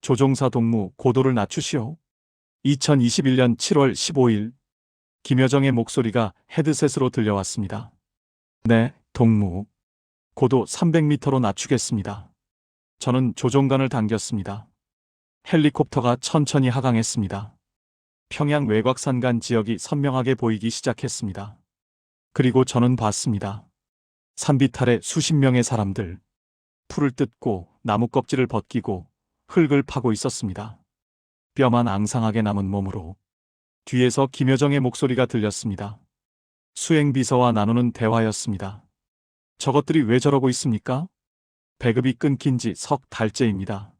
조종사 동무 고도를 낮추시오. 2021년 7월 15일 김여정의 목소리가 헤드셋으로 들려왔습니다. 네, 동무. 고도 300m로 낮추겠습니다. 저는 조종관을 당겼습니다. 헬리콥터가 천천히 하강했습니다. 평양 외곽산간 지역이 선명하게 보이기 시작했습니다. 그리고 저는 봤습니다. 산비탈에 수십 명의 사람들, 풀을 뜯고 나무 껍질을 벗기고 흙을 파고 있었습니다. 뼈만 앙상하게 남은 몸으로. 뒤에서 김여정의 목소리가 들렸습니다. 수행비서와 나누는 대화였습니다. 저것들이 왜 저러고 있습니까? 배급이 끊긴 지 석 달째입니다.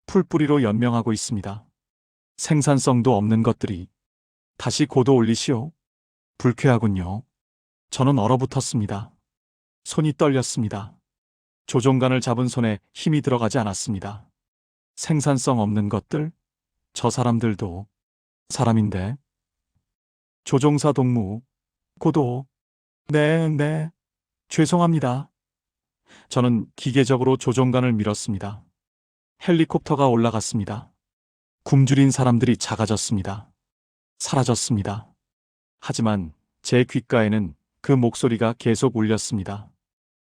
풀뿌리로 연명하고 있습니다. 생산성도 없는 것들이. 다시 고도 올리시오. 불쾌하군요. 저는 얼어붙었습니다. 손이 떨렸습니다. 조종관을 잡은 손에 힘이 들어가지 않았습니다. 생산성 없는 것들? 저 사람들도 사람인데. 조종사 동무, 고도. 네, 죄송합니다. 저는 기계적으로 조종관을 밀었습니다. 헬리콥터가 올라갔습니다. 굶주린 사람들이 작아졌습니다. 사라졌습니다. 하지만 제 귓가에는 그 목소리가 계속 울렸습니다.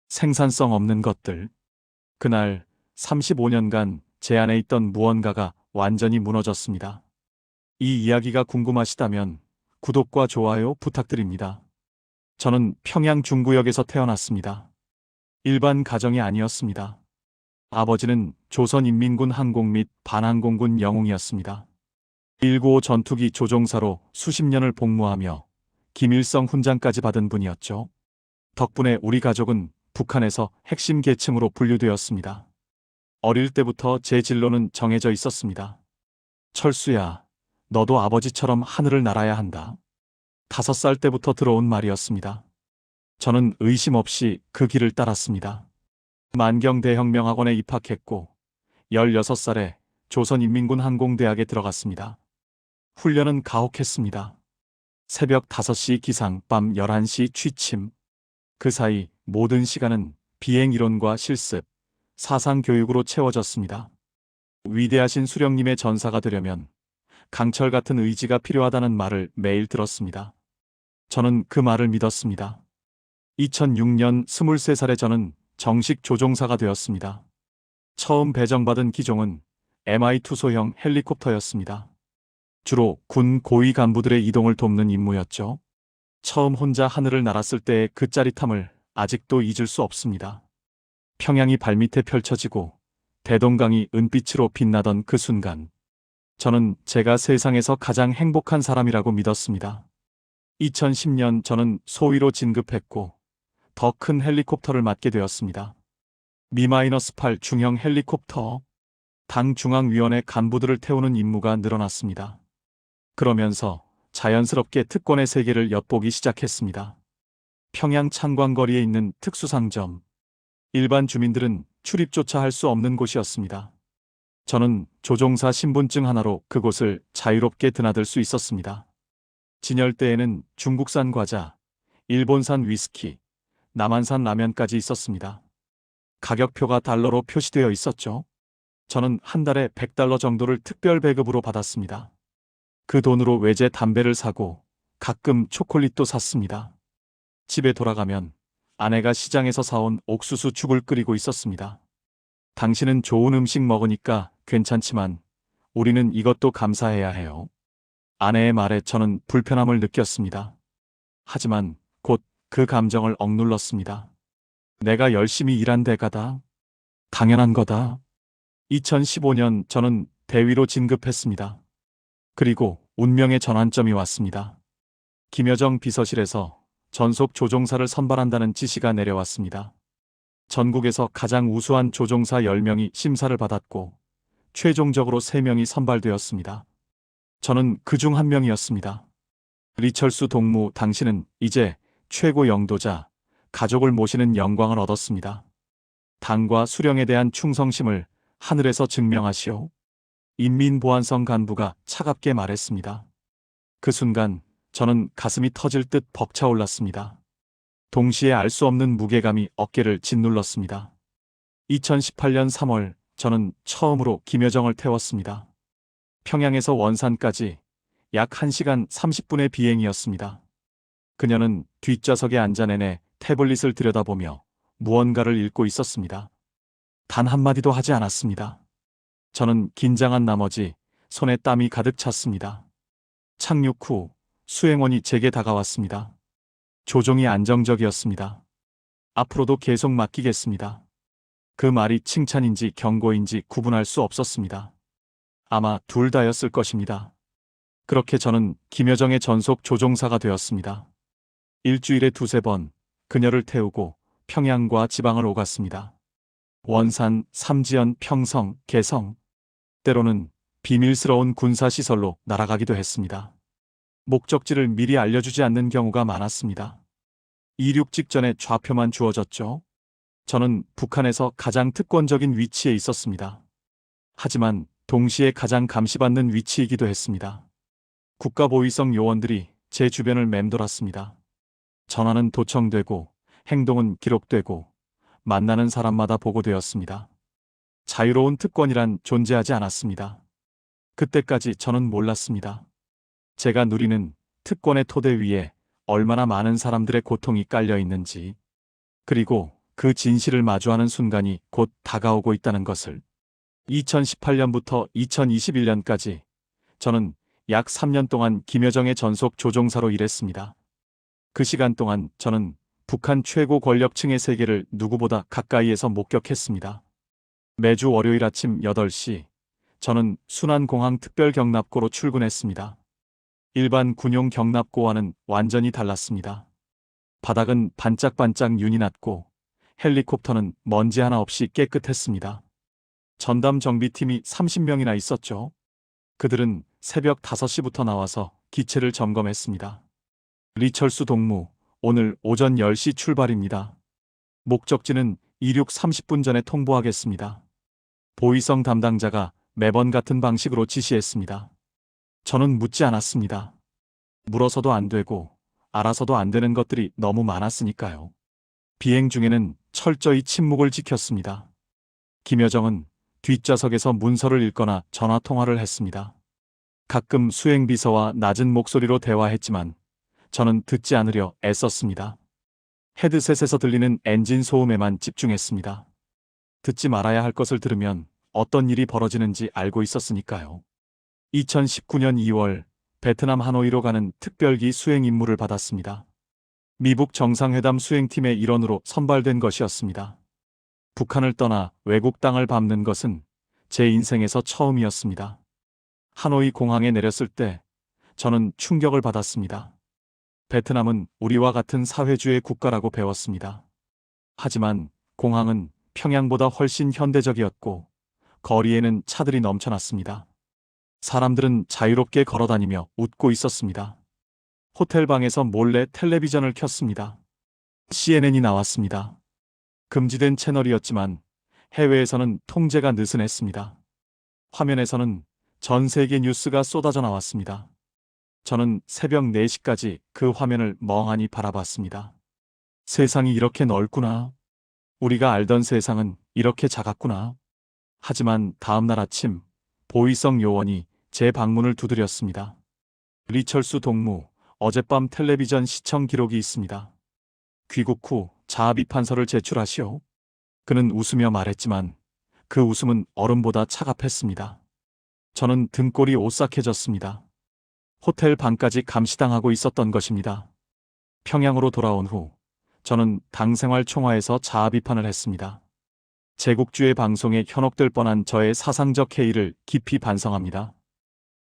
생산성 없는 것들. 그날 35년간 제 안에 있던 무언가가 완전히 무너졌습니다. 이 이야기가 궁금하시다면 구독과 좋아요 부탁드립니다. 저는 평양 중구역에서 태어났습니다. 일반 가정이 아니었습니다. 아버지는 조선인민군 항공 및 반항공군 영웅이었습니다. 195 전투기 조종사로 수십 년을 복무하며 김일성 훈장까지 받은 분이었죠. 덕분에 우리 가족은 북한에서 핵심 계층으로 분류되었습니다. 어릴 때부터 제 진로는 정해져 있었습니다. 철수야, 너도 아버지처럼 하늘을 날아야 한다. 5살 때부터 들어온 말이었습니다. 저는 의심 없이 그 길을 따랐습니다. 만경대혁명학원에 입학했고 16살에 조선인민군 항공대학에 들어갔습니다. 훈련은 가혹했습니다. 새벽 5시 기상, 밤 11시 취침. 그 사이 모든 시간은 비행이론과 실습, 사상교육으로 채워졌습니다. 위대하신 수령님의 전사가 되려면 강철 같은 의지가 필요하다는 말을 매일 들었습니다. 저는 그 말을 믿었습니다. 2006년 23살에 저는 정식 조종사가 되었습니다. 처음 배정받은 기종은 Mi-2 소형 헬리콥터였습니다. 주로 군 고위 간부들의 이동을 돕는 임무였죠. 처음 혼자 하늘을 날았을 때의 그 짜릿함을 아직도 잊을 수 없습니다. 평양이 발밑에 펼쳐지고 대동강이 은빛으로 빛나던 그 순간, 저는 제가 세상에서 가장 행복한 사람이라고 믿었습니다. 2010년 저는 소위로 진급했고 더 큰 헬리콥터를 맡게 되었습니다. Mi-8 중형 헬리콥터. 당 중앙위원회 간부들을 태우는 임무가 늘어났습니다. 그러면서 자연스럽게 특권의 세계를 엿보기 시작했습니다. 평양 창광거리에 있는 특수상점. 일반 주민들은 출입조차 할 수 없는 곳이었습니다. 저는 조종사 신분증 하나로 그곳을 자유롭게 드나들 수 있었습니다. 진열대에는 중국산 과자, 일본산 위스키, 남한산 라면까지 있었습니다. 가격표가 달러로 표시되어 있었죠. 저는 한 달에 $100 정도를 특별 배급으로 받았습니다. 그 돈으로 외제 담배를 사고 가끔 초콜릿도 샀습니다. 집에 돌아가면 아내가 시장에서 사온 옥수수 죽을 끓이고 있었습니다. 당신은 좋은 음식 먹으니까 괜찮지만 우리는 이것도 감사해야 해요. 아내의 말에 저는 불편함을 느꼈습니다. 하지만 곧 그 감정을 억눌렀습니다. 내가 열심히 일한 대가다. 당연한 거다. 2015년 저는 대위로 진급했습니다. 그리고 운명의 전환점이 왔습니다. 김여정 비서실에서 전속 조종사를 선발한다는 지시가 내려왔습니다. 전국에서 가장 우수한 조종사 10명이 심사를 받았고 최종적으로 3명이 선발되었습니다. 저는 그 중 한 명이었습니다. 리철수 동무, 당신은 이제 최고 영도자, 가족을 모시는 영광을 얻었습니다. 당과 수령에 대한 충성심을 하늘에서 증명하시오. 인민보안성 간부가 차갑게 말했습니다. 그 순간 저는 가슴이 터질 듯 벅차올랐습니다. 동시에 알 수 없는 무게감이 어깨를 짓눌렀습니다. 2018년 3월 저는 처음으로 김여정을 태웠습니다. 평양에서 원산까지 약 1시간 30분의 비행이었습니다. 그녀는 뒷좌석에 앉아 내내 태블릿을 들여다보며 무언가를 읽고 있었습니다. 단 한마디도 하지 않았습니다. 저는 긴장한 나머지 손에 땀이 가득 찼습니다. 착륙 후 수행원이 제게 다가왔습니다. 조종이 안정적이었습니다. 앞으로도 계속 맡기겠습니다. 그 말이 칭찬인지 경고인지 구분할 수 없었습니다. 아마 둘 다였을 것입니다. 그렇게 저는 김여정의 전속 조종사가 되었습니다. 일주일에 두세 번 그녀를 태우고 평양과 지방을 오갔습니다. 원산, 삼지연, 평성, 개성, 때로는 비밀스러운 군사시설로 날아가기도 했습니다. 목적지를 미리 알려주지 않는 경우가 많았습니다. 이륙 직전에 좌표만 주어졌죠. 저는 북한에서 가장 특권적인 위치에 있었습니다. 하지만 동시에 가장 감시받는 위치이기도 했습니다. 국가보위성 요원들이 제 주변을 맴돌았습니다. 전화는 도청되고 행동은 기록되고 만나는 사람마다 보고되었습니다. 자유로운 특권이란 존재하지 않았습니다. 그때까지 저는 몰랐습니다. 제가 누리는 특권의 토대 위에 얼마나 많은 사람들의 고통이 깔려 있는지, 그리고 그 진실을 마주하는 순간이 곧 다가오고 있다는 것을. 2018년부터 2021년까지 저는 약 3년 동안 김여정의 전속 조종사로 일했습니다. 그 시간 동안 저는 북한 최고 권력층의 세계를 누구보다 가까이에서 목격했습니다. 매주 월요일 아침 8시, 저는 순안공항 특별경납고로 출근했습니다. 일반 군용 경납고와는 완전히 달랐습니다. 바닥은 반짝반짝 윤이 났고 헬리콥터는 먼지 하나 없이 깨끗했습니다. 전담 정비팀이 30명이나 있었죠. 그들은 새벽 5시부터 나와서 기체를 점검했습니다. 리철수 동무, 오늘 오전 10시 출발입니다. 목적지는 이륙 30분 전에 통보하겠습니다. 보위성 담당자가 매번 같은 방식으로 지시했습니다. 저는 묻지 않았습니다. 물어서도 안 되고 알아서도 안 되는 것들이 너무 많았으니까요. 비행 중에는 철저히 침묵을 지켰습니다. 김여정은 뒷좌석에서 문서를 읽거나 전화통화를 했습니다. 가끔 수행비서와 낮은 목소리로 대화했지만 저는 듣지 않으려 애썼습니다. 헤드셋에서 들리는 엔진 소음에만 집중했습니다. 듣지 말아야 할 것을 들으면 어떤 일이 벌어지는지 알고 있었으니까요. 2019년 2월 베트남 하노이로 가는 특별기 수행 임무를 받았습니다. 미북 정상회담 수행팀의 일원으로 선발된 것이었습니다. 북한을 떠나 외국 땅을 밟는 것은 제 인생에서 처음이었습니다. 하노이 공항에 내렸을 때 저는 충격을 받았습니다. 베트남은 우리와 같은 사회주의 국가라고 배웠습니다. 하지만 공항은 평양보다 훨씬 현대적이었고 거리에는 차들이 넘쳐났습니다. 사람들은 자유롭게 걸어다니며 웃고 있었습니다. 호텔방에서 몰래 텔레비전을 켰습니다. CNN이 나왔습니다. 금지된 채널이었지만 해외에서는 통제가 느슨했습니다. 화면에서는 전 세계 뉴스가 쏟아져 나왔습니다. 저는 새벽 4시까지 그 화면을 멍하니 바라봤습니다. 세상이 이렇게 넓구나. 우리가 알던 세상은 이렇게 작았구나. 하지만 다음 날 아침 보위성 요원이 제 방문을 두드렸습니다. 리철수 동무, 어젯밤 텔레비전 시청 기록이 있습니다. 귀국 후 자아 비판서를 제출하시오. 그는 웃으며 말했지만 그 웃음은 얼음보다 차갑했습니다. 저는 등골이 오싹해졌습니다. 호텔 방까지 감시당하고 있었던 것입니다. 평양으로 돌아온 후 저는 당생활 총화에서 자아 비판을 했습니다. 제국주의 방송에 현혹될 뻔한 저의 사상적 해이를 깊이 반성합니다.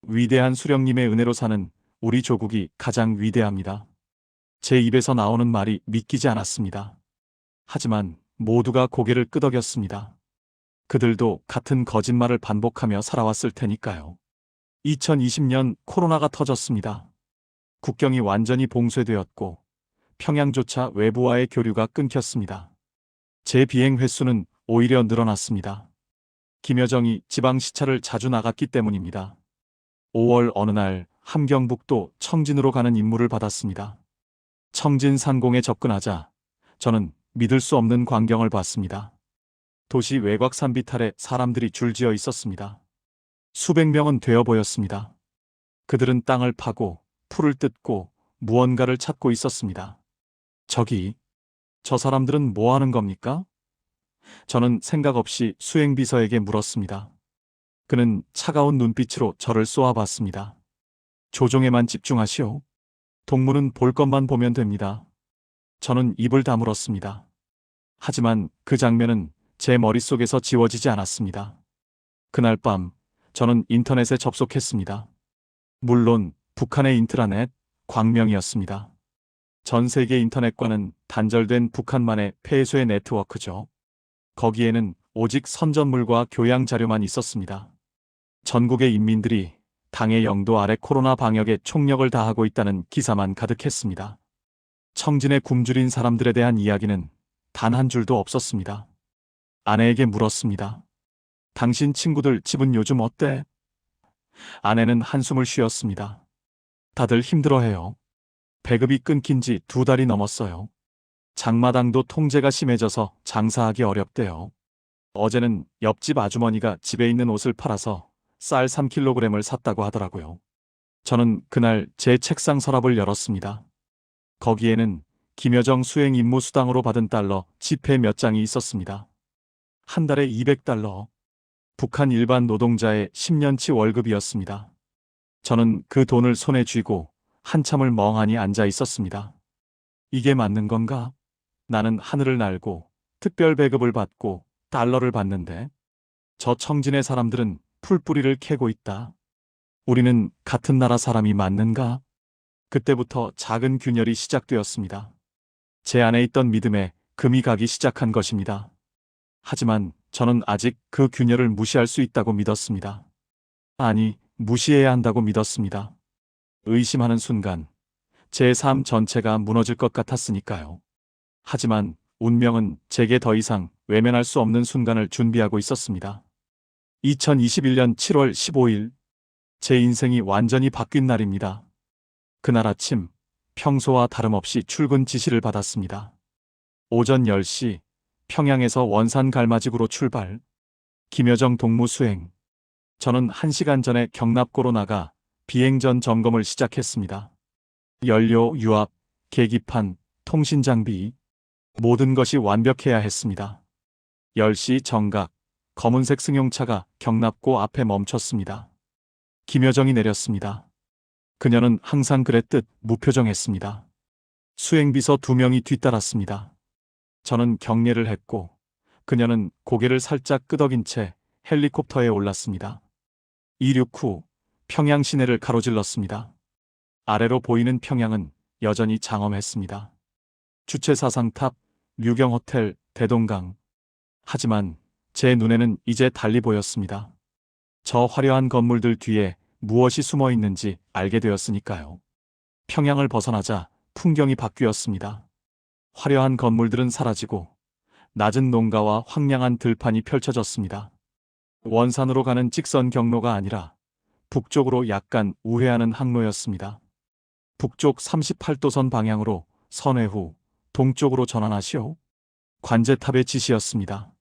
위대한 수령님의 은혜로 사는 우리 조국이 가장 위대합니다. 제 입에서 나오는 말이 믿기지 않았습니다. 하지만 모두가 고개를 끄덕였습니다. 그들도 같은 거짓말을 반복하며 살아왔을 테니까요. 2020년 코로나가 터졌습니다. 국경이 완전히 봉쇄되었고 평양조차 외부와의 교류가 끊겼습니다. 제 비행 횟수는 오히려 늘어났습니다. 김여정이 지방 시차를 자주 나갔기 때문입니다. 5월 어느 날 함경북도 청진으로 가는 임무를 받았습니다. 청진 상공에 접근하자 저는 믿을 수 없는 광경을 봤습니다. 도시 외곽 산비탈에 사람들이 줄지어 있었습니다. 수백 명은 되어 보였습니다. 그들은 땅을 파고 풀을 뜯고 무언가를 찾고 있었습니다. 저 사람들은 뭐 하는 겁니까? 저는 생각 없이 수행비서에게 물었습니다. 그는 차가운 눈빛으로 저를 쏘아봤습니다. 조종에만 집중하시오. 동물은 볼 것만 보면 됩니다. 저는 입을 다물었습니다. 하지만 그 장면은 제 머릿속에서 지워지지 않았습니다. 그날 밤 저는 인터넷에 접속했습니다. 물론 북한의 인트라넷, 광명이었습니다. 전 세계 인터넷과는 단절된 북한만의 폐쇄 네트워크죠. 거기에는 오직 선전물과 교양 자료만 있었습니다. 전국의 인민들이 당의 영도 아래 코로나 방역에 총력을 다하고 있다는 기사만 가득했습니다. 청진에 굶주린 사람들에 대한 이야기는 단 한 줄도 없었습니다. 아내에게 물었습니다. 당신 친구들 집은 요즘 어때? 아내는 한숨을 쉬었습니다. 다들 힘들어해요. 배급이 끊긴 지 2달이 넘었어요. 장마당도 통제가 심해져서 장사하기 어렵대요. 어제는 옆집 아주머니가 집에 있는 옷을 팔아서 쌀 3kg을 샀다고 하더라고요. 저는 그날 제 책상 서랍을 열었습니다. 거기에는 김여정 수행 임무 수당으로 받은 달러 지폐 몇 장이 있었습니다. 한 달에 200달러. 북한 일반 노동자의 10년치 월급이었습니다. 저는 그 돈을 손에 쥐고 한참을 멍하니 앉아 있었습니다. 이게 맞는 건가? 나는 하늘을 날고 특별 배급을 받고 달러를 받는데 저 청진의 사람들은 풀뿌리를 캐고 있다. 우리는 같은 나라 사람이 맞는가? 그때부터 작은 균열이 시작되었습니다. 제 안에 있던 믿음에 금이 가기 시작한 것입니다. 하지만 저는 아직 그 균열을 무시할 수 있다고 믿었습니다. 아니, 무시해야 한다고 믿었습니다. 의심하는 순간 제 삶 전체가 무너질 것 같았으니까요. 하지만 운명은 제게 더 이상 외면할 수 없는 순간을 준비하고 있었습니다. 2021년 7월 15일, 제 인생이 완전히 바뀐 날입니다. 그날 아침, 평소와 다름없이 출근 지시를 받았습니다. 오전 10시, 평양에서 원산 갈마직으로 출발. 김여정 동무 수행. 저는 1시간 전에 경납고로 나가 비행 전 점검을 시작했습니다. 연료, 유압, 계기판, 통신 장비, 모든 것이 완벽해야 했습니다. 10시 정각, 검은색 승용차가 경납고 앞에 멈췄습니다. 김여정이 내렸습니다. 그녀는 항상 그랬듯 무표정했습니다. 수행비서 2명이 뒤따랐습니다. 저는 경례를 했고 그녀는 고개를 살짝 끄덕인 채 헬리콥터에 올랐습니다. 이륙 후 평양 시내를 가로질렀습니다. 아래로 보이는 평양은 여전히 장엄했습니다. 주최사상탑, 류경호텔, 대동강. 하지만 제 눈에는 이제 달리 보였습니다. 저 화려한 건물들 뒤에 무엇이 숨어 있는지 알게 되었으니까요. 평양을 벗어나자 풍경이 바뀌었습니다. 화려한 건물들은 사라지고 낮은 농가와 황량한 들판이 펼쳐졌습니다. 원산으로 가는 직선 경로가 아니라 북쪽으로 약간 우회하는 항로였습니다. 북쪽 38도선 방향으로 선회 후 동쪽으로 전환하시오. 관제탑의 지시였습니다.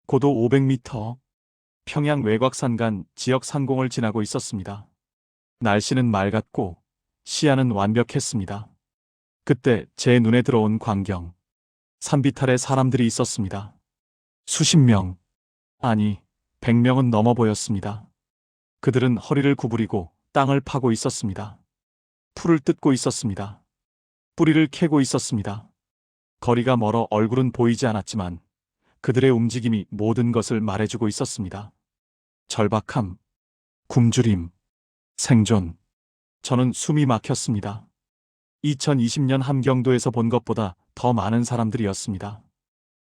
고도 500m. 평양 외곽산간 지역 상공을 지나고 있었습니다. 날씨는 맑았고 시야는 완벽했습니다. 그때 제 눈에 들어온 광경. 산비탈에 사람들이 있었습니다. 수십 명, 아니 100명은 넘어 보였습니다. 그들은 허리를 구부리고 땅을 파고 있었습니다. 풀을 뜯고 있었습니다. 뿌리를 캐고 있었습니다. 거리가 멀어 얼굴은 보이지 않았지만 그들의 움직임이 모든 것을 말해주고 있었습니다. 절박함, 굶주림, 생존. 저는 숨이 막혔습니다. 2020년 함경도에서 본 것보다 더 많은 사람들이었습니다.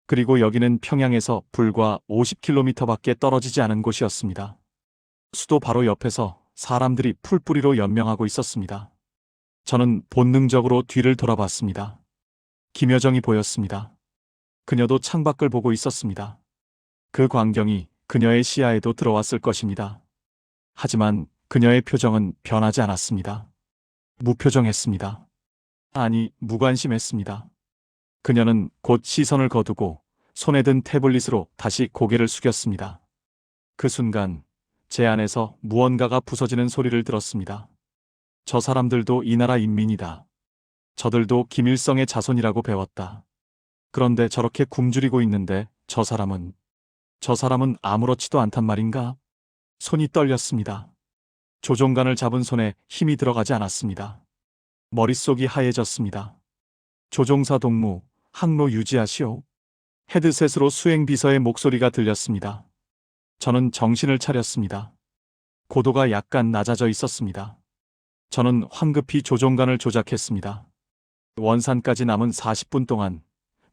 그리고 여기는 평양에서 불과 50km밖에 떨어지지 않은 곳이었습니다. 수도 바로 옆에서 사람들이 풀뿌리로 연명하고 있었습니다. 저는 본능적으로 뒤를 돌아봤습니다. 김여정이 보였습니다. 그녀도 창밖을 보고 있었습니다. 그 광경이 그녀의 시야에도 들어왔을 것입니다. 하지만 그녀의 표정은 변하지 않았습니다. 무표정했습니다. 아니, 무관심했습니다. 그녀는 곧 시선을 거두고 손에 든 태블릿으로 다시 고개를 숙였습니다. 그 순간 제 안에서 무언가가 부서지는 소리를 들었습니다. 저 사람들도 이 나라 인민이다. 저들도 김일성의 자손이라고 배웠다. 그런데 저렇게 굶주리고 있는데 저 사람은 아무렇지도 않단 말인가? 손이 떨렸습니다. 조종관을 잡은 손에 힘이 들어가지 않았습니다. 머릿속이 하얘졌습니다. 조종사 동무, 항로 유지하시오. 헤드셋으로 수행비서의 목소리가 들렸습니다. 저는 정신을 차렸습니다. 고도가 약간 낮아져 있었습니다. 저는 황급히 조종관을 조작했습니다. 원산까지 남은 40분 동안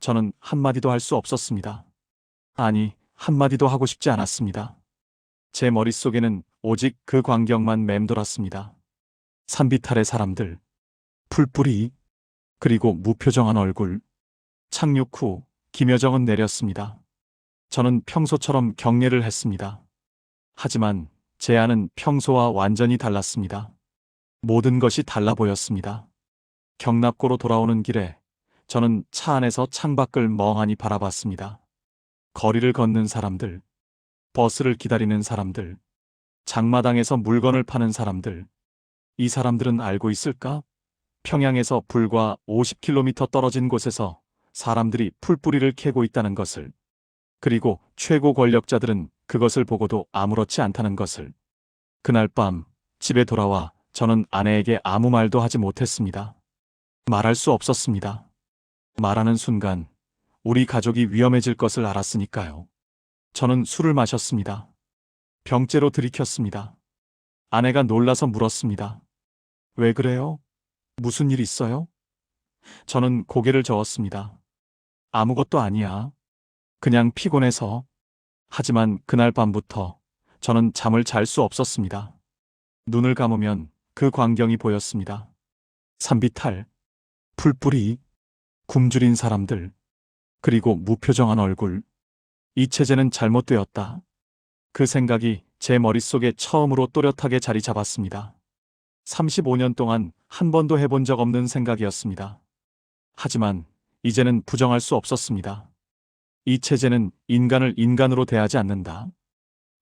저는 한마디도 할 수 없었습니다. 아니, 한마디도 하고 싶지 않았습니다. 제 머릿속에는 오직 그 광경만 맴돌았습니다. 산비탈의 사람들, 풀뿌리, 그리고 무표정한 얼굴. 착륙 후 김여정은 내렸습니다. 저는 평소처럼 경례를 했습니다. 하지만 제 안은 평소와 완전히 달랐습니다. 모든 것이 달라 보였습니다. 경납고로 돌아오는 길에 저는 차 안에서 창밖을 멍하니 바라봤습니다. 거리를 걷는 사람들, 버스를 기다리는 사람들, 장마당에서 물건을 파는 사람들. 이 사람들은 알고 있을까? 평양에서 불과 50km 떨어진 곳에서 사람들이 풀뿌리를 캐고 있다는 것을. 그리고 최고 권력자들은 그것을 보고도 아무렇지 않다는 것을. 그날 밤 집에 돌아와 저는 아내에게 아무 말도 하지 못했습니다. 말할 수 없었습니다. 말하는 순간 우리 가족이 위험해질 것을 알았으니까요. 저는 술을 마셨습니다. 병째로 들이켰습니다. 아내가 놀라서 물었습니다. 왜 그래요? 무슨 일 있어요? 저는 고개를 저었습니다. 아무것도 아니야. 그냥 피곤해서. 하지만 그날 밤부터 저는 잠을 잘 수 없었습니다. 눈을 감으면 그 광경이 보였습니다. 산비탈, 풀뿌리, 굶주린 사람들, 그리고 무표정한 얼굴. 이 체제는 잘못되었다. 그 생각이 제 머릿속에 처음으로 또렷하게 자리 잡았습니다. 35년 동안 한 번도 해본 적 없는 생각이었습니다. 하지만 이제는 부정할 수 없었습니다. 이 체제는 인간을 인간으로 대하지 않는다.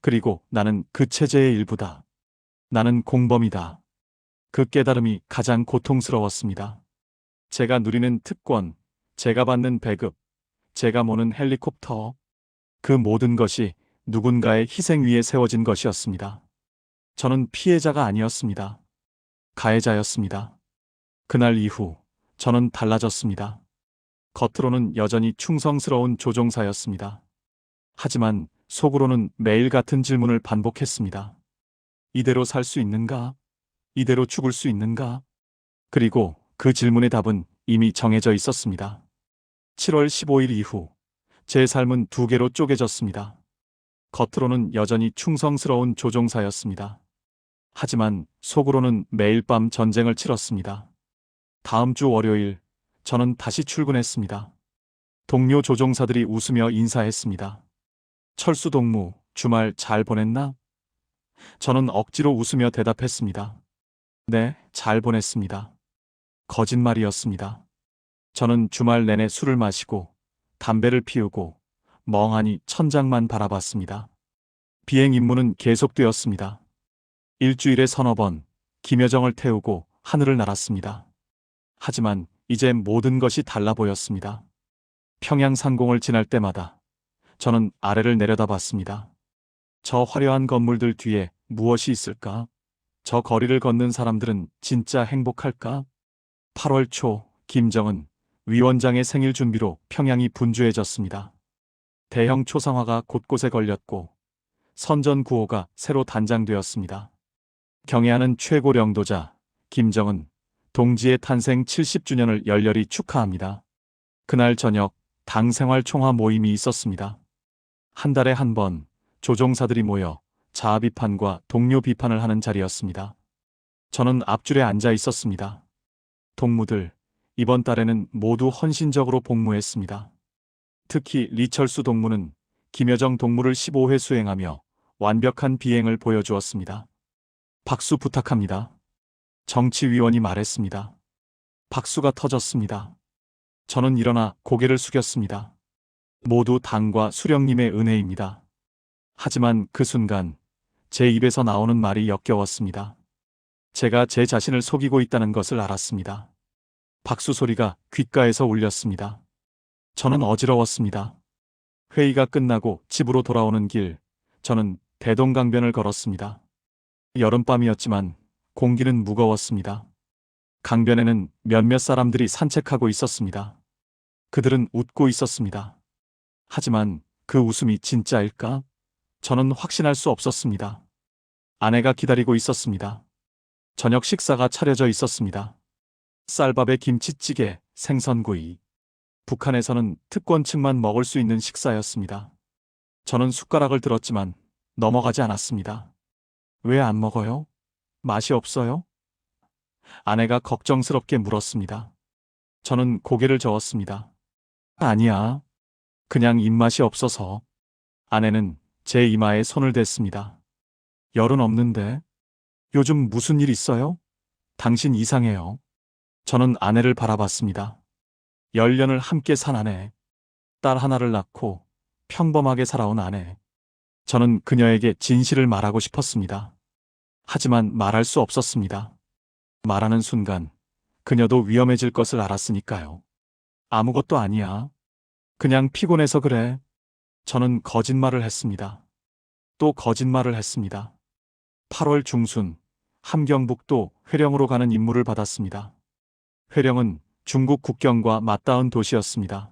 그리고 나는 그 체제의 일부다. 나는 공범이다. 그 깨달음이 가장 고통스러웠습니다. 제가 누리는 특권, 제가 받는 배급, 제가 모는 헬리콥터, 그 모든 것이 누군가의 희생 위에 세워진 것이었습니다. 저는 피해자가 아니었습니다. 가해자였습니다. 그날 이후 저는 달라졌습니다. 겉으로는 여전히 충성스러운 조종사였습니다. 하지만 속으로는 매일 같은 질문을 반복했습니다. 이대로 살 수 있는가? 이대로 죽을 수 있는가? 그리고 그 질문의 답은 이미 정해져 있었습니다. 7월 15일 이후 제 삶은 두 개로 쪼개졌습니다. 겉으로는 여전히 충성스러운 조종사였습니다. 하지만 속으로는 매일 밤 전쟁을 치렀습니다. 다음 주 월요일 저는 다시 출근했습니다. 동료 조종사들이 웃으며 인사했습니다. 철수 동무, 주말 잘 보냈나? 저는 억지로 웃으며 대답했습니다. 네, 잘 보냈습니다. 거짓말이었습니다. 저는 주말 내내 술을 마시고 담배를 피우고 멍하니 천장만 바라봤습니다. 비행 임무는 계속되었습니다. 일주일에 서너 번 김여정을 태우고 하늘을 날았습니다. 하지만 이제 모든 것이 달라 보였습니다. 평양 상공을 지날 때마다 저는 아래를 내려다봤습니다. 저 화려한 건물들 뒤에 무엇이 있을까? 저 거리를 걷는 사람들은 진짜 행복할까? 8월 초 김정은 위원장의 생일 준비로 평양이 분주해졌습니다. 대형 초상화가 곳곳에 걸렸고 선전 구호가 새로 단장되었습니다. 경애하는 최고領導자 김정은 동지의 탄생 70주년을 열렬히 축하합니다. 그날 저녁 당 생활 총화 모임이 있었습니다. 한 달에 한 번 조종사들이 모여 자아 비판과 동료 비판을 하는 자리였습니다. 저는 앞줄에 앉아 있었습니다. 동무들, 이번 달에는 모두 헌신적으로 복무했습니다. 특히 리철수 동무는 김여정 동무를 15회 수행하며 완벽한 비행을 보여주었습니다. 박수 부탁합니다. 정치위원이 말했습니다. 박수가 터졌습니다. 저는 일어나 고개를 숙였습니다. 모두 당과 수령님의 은혜입니다. 하지만 그 순간 제 입에서 나오는 말이 역겨웠습니다. 제가 제 자신을 속이고 있다는 것을 알았습니다. 박수 소리가 귓가에서 울렸습니다. 저는 어지러웠습니다. 회의가 끝나고 집으로 돌아오는 길, 저는 대동강변을 걸었습니다. 여름밤이었지만 공기는 무거웠습니다. 강변에는 몇몇 사람들이 산책하고 있었습니다. 그들은 웃고 있었습니다. 하지만 그 웃음이 진짜일까? 저는 확신할 수 없었습니다. 아내가 기다리고 있었습니다. 저녁 식사가 차려져 있었습니다. 쌀밥에 김치찌개, 생선구이. 북한에서는 특권층만 먹을 수 있는 식사였습니다. 저는 숟가락을 들었지만 넘어가지 않았습니다. 왜 안 먹어요? 맛이 없어요? 아내가 걱정스럽게 물었습니다. 저는 고개를 저었습니다. 아니야. 그냥 입맛이 없어서. 아내는 제 이마에 손을 댔습니다. 열은 없는데. 요즘 무슨 일 있어요? 당신 이상해요. 저는 아내를 바라봤습니다. 10년을 함께 산 아내. 딸 하나를 낳고 평범하게 살아온 아내. 저는 그녀에게 진실을 말하고 싶었습니다. 하지만 말할 수 없었습니다. 말하는 순간 그녀도 위험해질 것을 알았으니까요. 아무것도 아니야. 그냥 피곤해서 그래. 저는 거짓말을 했습니다. 또 거짓말을 했습니다. 8월 중순 함경북도 회령으로 가는 임무를 받았습니다. 회령은 중국 국경과 맞닿은 도시였습니다.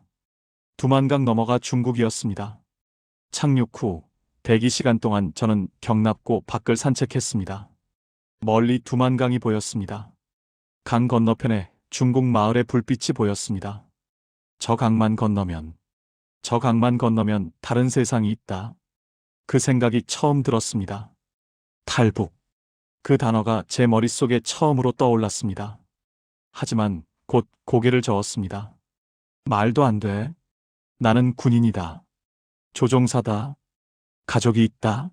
두만강 넘어가 중국이었습니다. 착륙 후 대기 시간 동안 저는 경납고 밖을 산책했습니다. 멀리 두만강이 보였습니다. 강 건너편에 중국 마을의 불빛이 보였습니다. 저 강만 건너면 다른 세상이 있다. 그 생각이 처음 들었습니다. 탈북. 그 단어가 제 머릿속에 처음으로 떠올랐습니다. 하지만 곧 고개를 저었습니다. 말도 안 돼. 나는 군인이다. 조종사다. 가족이 있다.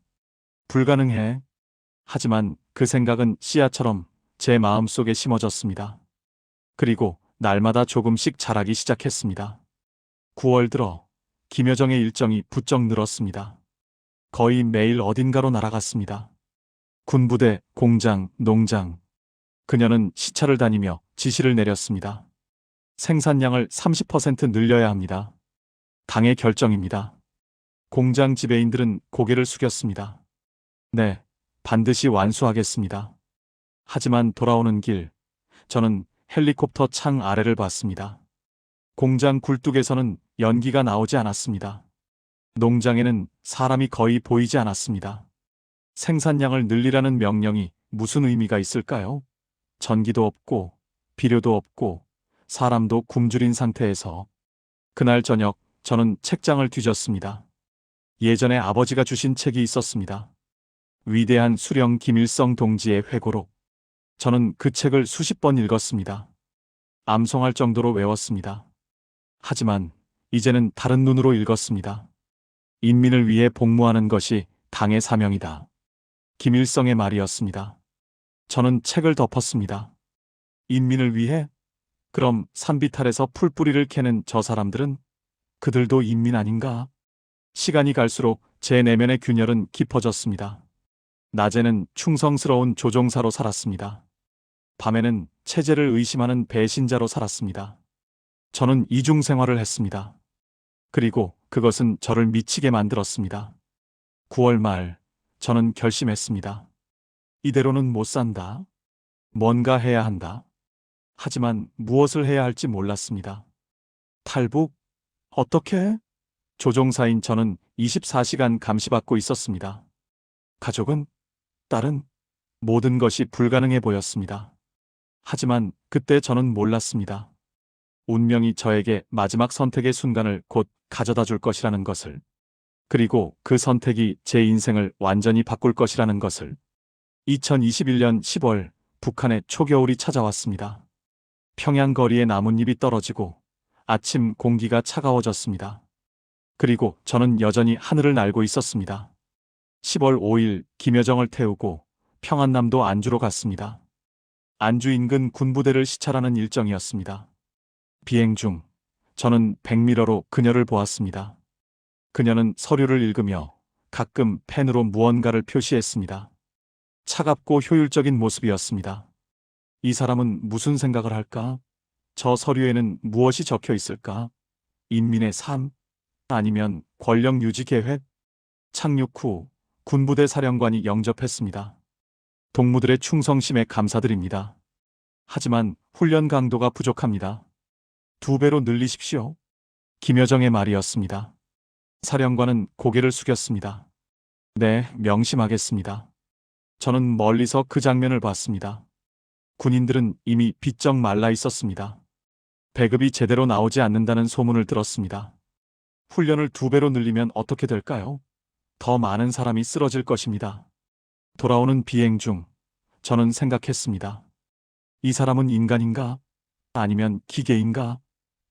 불가능해. 하지만 그 생각은 씨앗처럼 제 마음속에 심어졌습니다. 그리고 날마다 조금씩 자라기 시작했습니다. 9월 들어 김여정의 일정이 부쩍 늘었습니다. 거의 매일 어딘가로 날아갔습니다. 군부대, 공장, 농장. 그녀는 시차를 다니며 지시를 내렸습니다. 생산량을 30% 늘려야 합니다. 당의 결정입니다. 공장 지배인들은 고개를 숙였습니다. 네, 반드시 완수하겠습니다. 하지만 돌아오는 길, 저는 헬리콥터 창 아래를 봤습니다. 공장 굴뚝에서는 연기가 나오지 않았습니다. 농장에는 사람이 거의 보이지 않았습니다. 생산량을 늘리라는 명령이 무슨 의미가 있을까요? 전기도 없고, 비료도 없고, 사람도 굶주린 상태에서. 그날 저녁, 저는 책장을 뒤졌습니다. 예전에 아버지가 주신 책이 있었습니다. 위대한 수령 김일성 동지의 회고록. 저는 그 책을 수십 번 읽었습니다. 암송할 정도로 외웠습니다. 하지만 이제는 다른 눈으로 읽었습니다. 인민을 위해 복무하는 것이 당의 사명이다. 김일성의 말이었습니다. 저는 책을 덮었습니다. 인민을 위해? 그럼 산비탈에서 풀뿌리를 캐는 저 사람들은? 그들도 인민 아닌가? 시간이 갈수록 제 내면의 균열은 깊어졌습니다. 낮에는 충성스러운 조종사로 살았습니다. 밤에는 체제를 의심하는 배신자로 살았습니다. 저는 이중 생활을 했습니다. 그리고 그것은 저를 미치게 만들었습니다. 9월 말, 저는 결심했습니다. 이대로는 못 산다. 뭔가 해야 한다. 하지만 무엇을 해야 할지 몰랐습니다. 탈북? 어떻게? 조종사인 저는 24시간 감시받고 있었습니다. 가족은? 딸은? 모든 것이 불가능해 보였습니다. 하지만 그때 저는 몰랐습니다. 운명이 저에게 마지막 선택의 순간을 곧 가져다 줄 것이라는 것을. 그리고 그 선택이 제 인생을 완전히 바꿀 것이라는 것을. 2021년 10월 북한의 초겨울이 찾아왔습니다. 평양 거리에 나뭇잎이 떨어지고 아침 공기가 차가워졌습니다. 그리고 저는 여전히 하늘을 날고 있었습니다. 10월 5일 김여정을 태우고 평안남도 안주로 갔습니다. 안주 인근 군부대를 시찰하는 일정이었습니다. 비행 중 저는 백미러로 그녀를 보았습니다. 그녀는 서류를 읽으며 가끔 펜으로 무언가를 표시했습니다. 차갑고 효율적인 모습이었습니다. 이 사람은 무슨 생각을 할까? 저 서류에는 무엇이 적혀 있을까? 인민의 삶? 아니면 권력 유지 계획? 착륙 후 군부대 사령관이 영접했습니다. 동무들의 충성심에 감사드립니다. 하지만 훈련 강도가 부족합니다. 2배로 늘리십시오. 김여정의 말이었습니다. 사령관은 고개를 숙였습니다. 네, 명심하겠습니다. 저는 멀리서 그 장면을 봤습니다. 군인들은 이미 비쩍 말라 있었습니다. 배급이 제대로 나오지 않는다는 소문을 들었습니다. 훈련을 2배로 늘리면 어떻게 될까요? 더 많은 사람이 쓰러질 것입니다. 돌아오는 비행 중 저는 생각했습니다. 이 사람은 인간인가? 아니면 기계인가?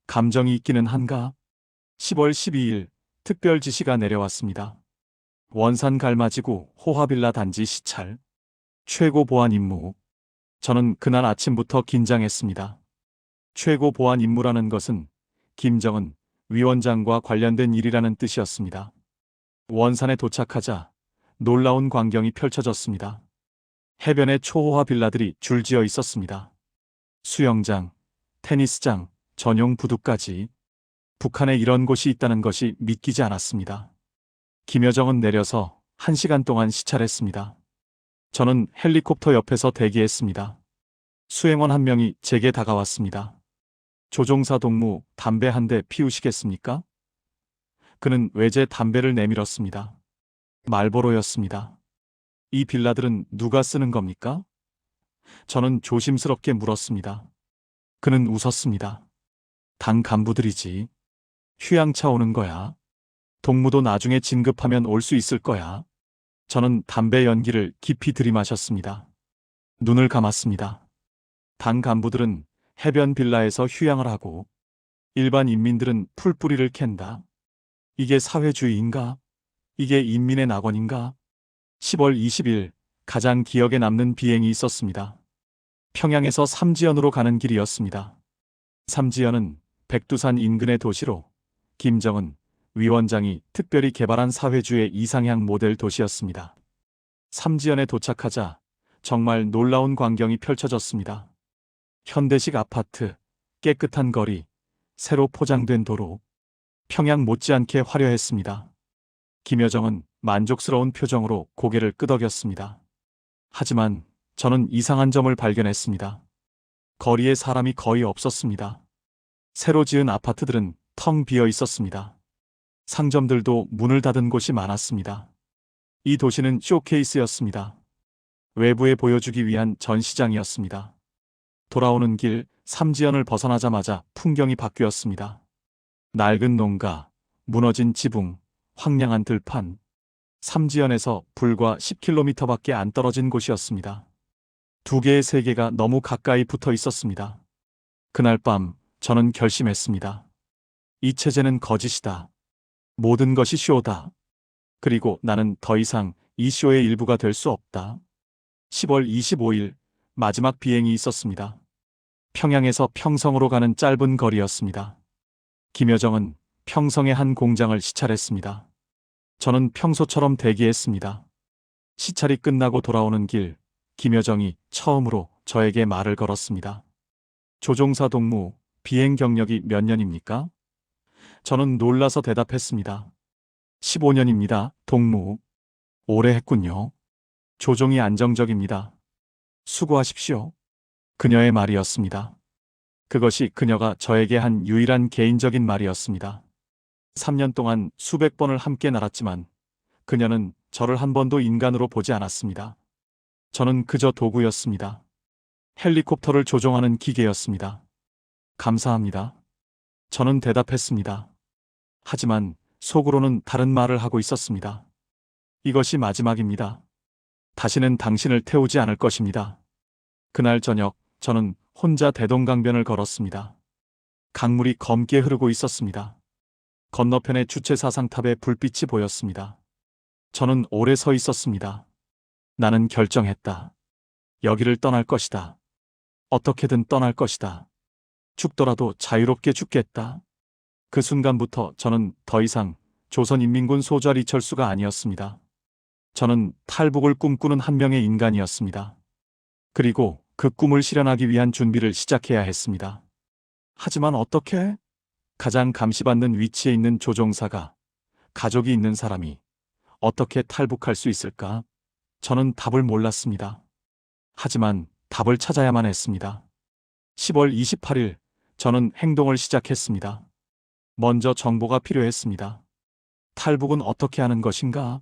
감정이 있기는 한가? 10월 12일 특별 지시가 내려왔습니다. 원산 갈마지구 호화빌라 단지 시찰. 최고 보안 임무. 저는 그날 아침부터 긴장했습니다. 최고 보안 임무라는 것은 김정은 위원장과 관련된 일이라는 뜻이었습니다. 원산에 도착하자 놀라운 광경이 펼쳐졌습니다. 해변에 초호화 빌라들이 줄지어 있었습니다. 수영장, 테니스장, 전용 부두까지. 북한에 이런 곳이 있다는 것이 믿기지 않았습니다. 김여정은 내려서 1시간 동안 시찰했습니다. 저는 헬리콥터 옆에서 대기했습니다. 수행원 한 명이 제게 다가왔습니다. 조종사 동무, 담배 한 대 피우시겠습니까? 그는 외제 담배를 내밀었습니다. 말보로였습니다. 이 빌라들은 누가 쓰는 겁니까? 저는 조심스럽게 물었습니다. 그는 웃었습니다. 당 간부들이지. 휴양차 오는 거야. 동무도 나중에 진급하면 올 수 있을 거야. 저는 담배 연기를 깊이 들이마셨습니다. 눈을 감았습니다. 당 간부들은 해변 빌라에서 휴양을 하고 일반 인민들은 풀뿌리를 캔다. 이게 사회주의인가? 이게 인민의 낙원인가? 10월 20일 가장 기억에 남는 비행이 있었습니다. 평양에서 삼지연으로 가는 길이었습니다. 삼지연은 백두산 인근의 도시로 김정은 위원장이 특별히 개발한 사회주의 이상향 모델 도시였습니다. 삼지연에 도착하자 정말 놀라운 광경이 펼쳐졌습니다. 현대식 아파트, 깨끗한 거리, 새로 포장된 도로. 평양 못지않게 화려했습니다. 김여정은 만족스러운 표정으로 고개를 끄덕였습니다. 하지만 저는 이상한 점을 발견했습니다. 거리에 사람이 거의 없었습니다. 새로 지은 아파트들은 텅 비어 있었습니다. 상점들도 문을 닫은 곳이 많았습니다. 이 도시는 쇼케이스였습니다. 외부에 보여주기 위한 전시장이었습니다. 돌아오는 길 삼지연을 벗어나자마자 풍경이 바뀌었습니다. 낡은 농가, 무너진 지붕, 황량한 들판. 삼지연에서 불과 10km밖에 안 떨어진 곳이었습니다. 2개의 세계가 너무 가까이 붙어 있었습니다. 그날 밤 저는 결심했습니다. 이 체제는 거짓이다. 모든 것이 쇼다. 그리고 나는 더 이상 이 쇼의 일부가 될 수 없다. 10월 25일 마지막 비행이 있었습니다. 평양에서 평성으로 가는 짧은 거리였습니다. 김여정은 평성의 한 공장을 시찰했습니다. 저는 평소처럼 대기했습니다. 시찰이 끝나고 돌아오는 길, 김여정이 처음으로 저에게 말을 걸었습니다. 조종사 동무, 비행 경력이 몇 년입니까? 저는 놀라서 대답했습니다. 15년입니다, 동무. 오래 했군요. 조종이 안정적입니다. 수고하십시오. 그녀의 말이었습니다. 그것이 그녀가 저에게 한 유일한 개인적인 말이었습니다. 3년 동안 수백 번을 함께 날았지만 그녀는 저를 한 번도 인간으로 보지 않았습니다. 저는 그저 도구였습니다. 헬리콥터를 조종하는 기계였습니다. 감사합니다. 저는 대답했습니다. 하지만 속으로는 다른 말을 하고 있었습니다. 이것이 마지막입니다. 다시는 당신을 태우지 않을 것입니다. 그날 저녁 저는 혼자 대동강변을 걸었습니다. 강물이 검게 흐르고 있었습니다. 건너편의 주체사상탑에 불빛이 보였습니다. 저는 오래 서 있었습니다. 나는 결정했다. 여기를 떠날 것이다. 어떻게든 떠날 것이다. 죽더라도 자유롭게 죽겠다. 그 순간부터 저는 더 이상 조선인민군 소좌 이철수가 아니었습니다. 저는 탈북을 꿈꾸는 한 명의 인간이었습니다. 그리고 그 꿈을 실현하기 위한 준비를 시작해야 했습니다. 하지만 어떻게? 가장 감시받는 위치에 있는 조종사가, 가족이 있는 사람이 어떻게 탈북할 수 있을까? 저는 답을 몰랐습니다. 하지만 답을 찾아야만 했습니다. 10월 28일, 저는 행동을 시작했습니다. 먼저 정보가 필요했습니다. 탈북은 어떻게 하는 것인가?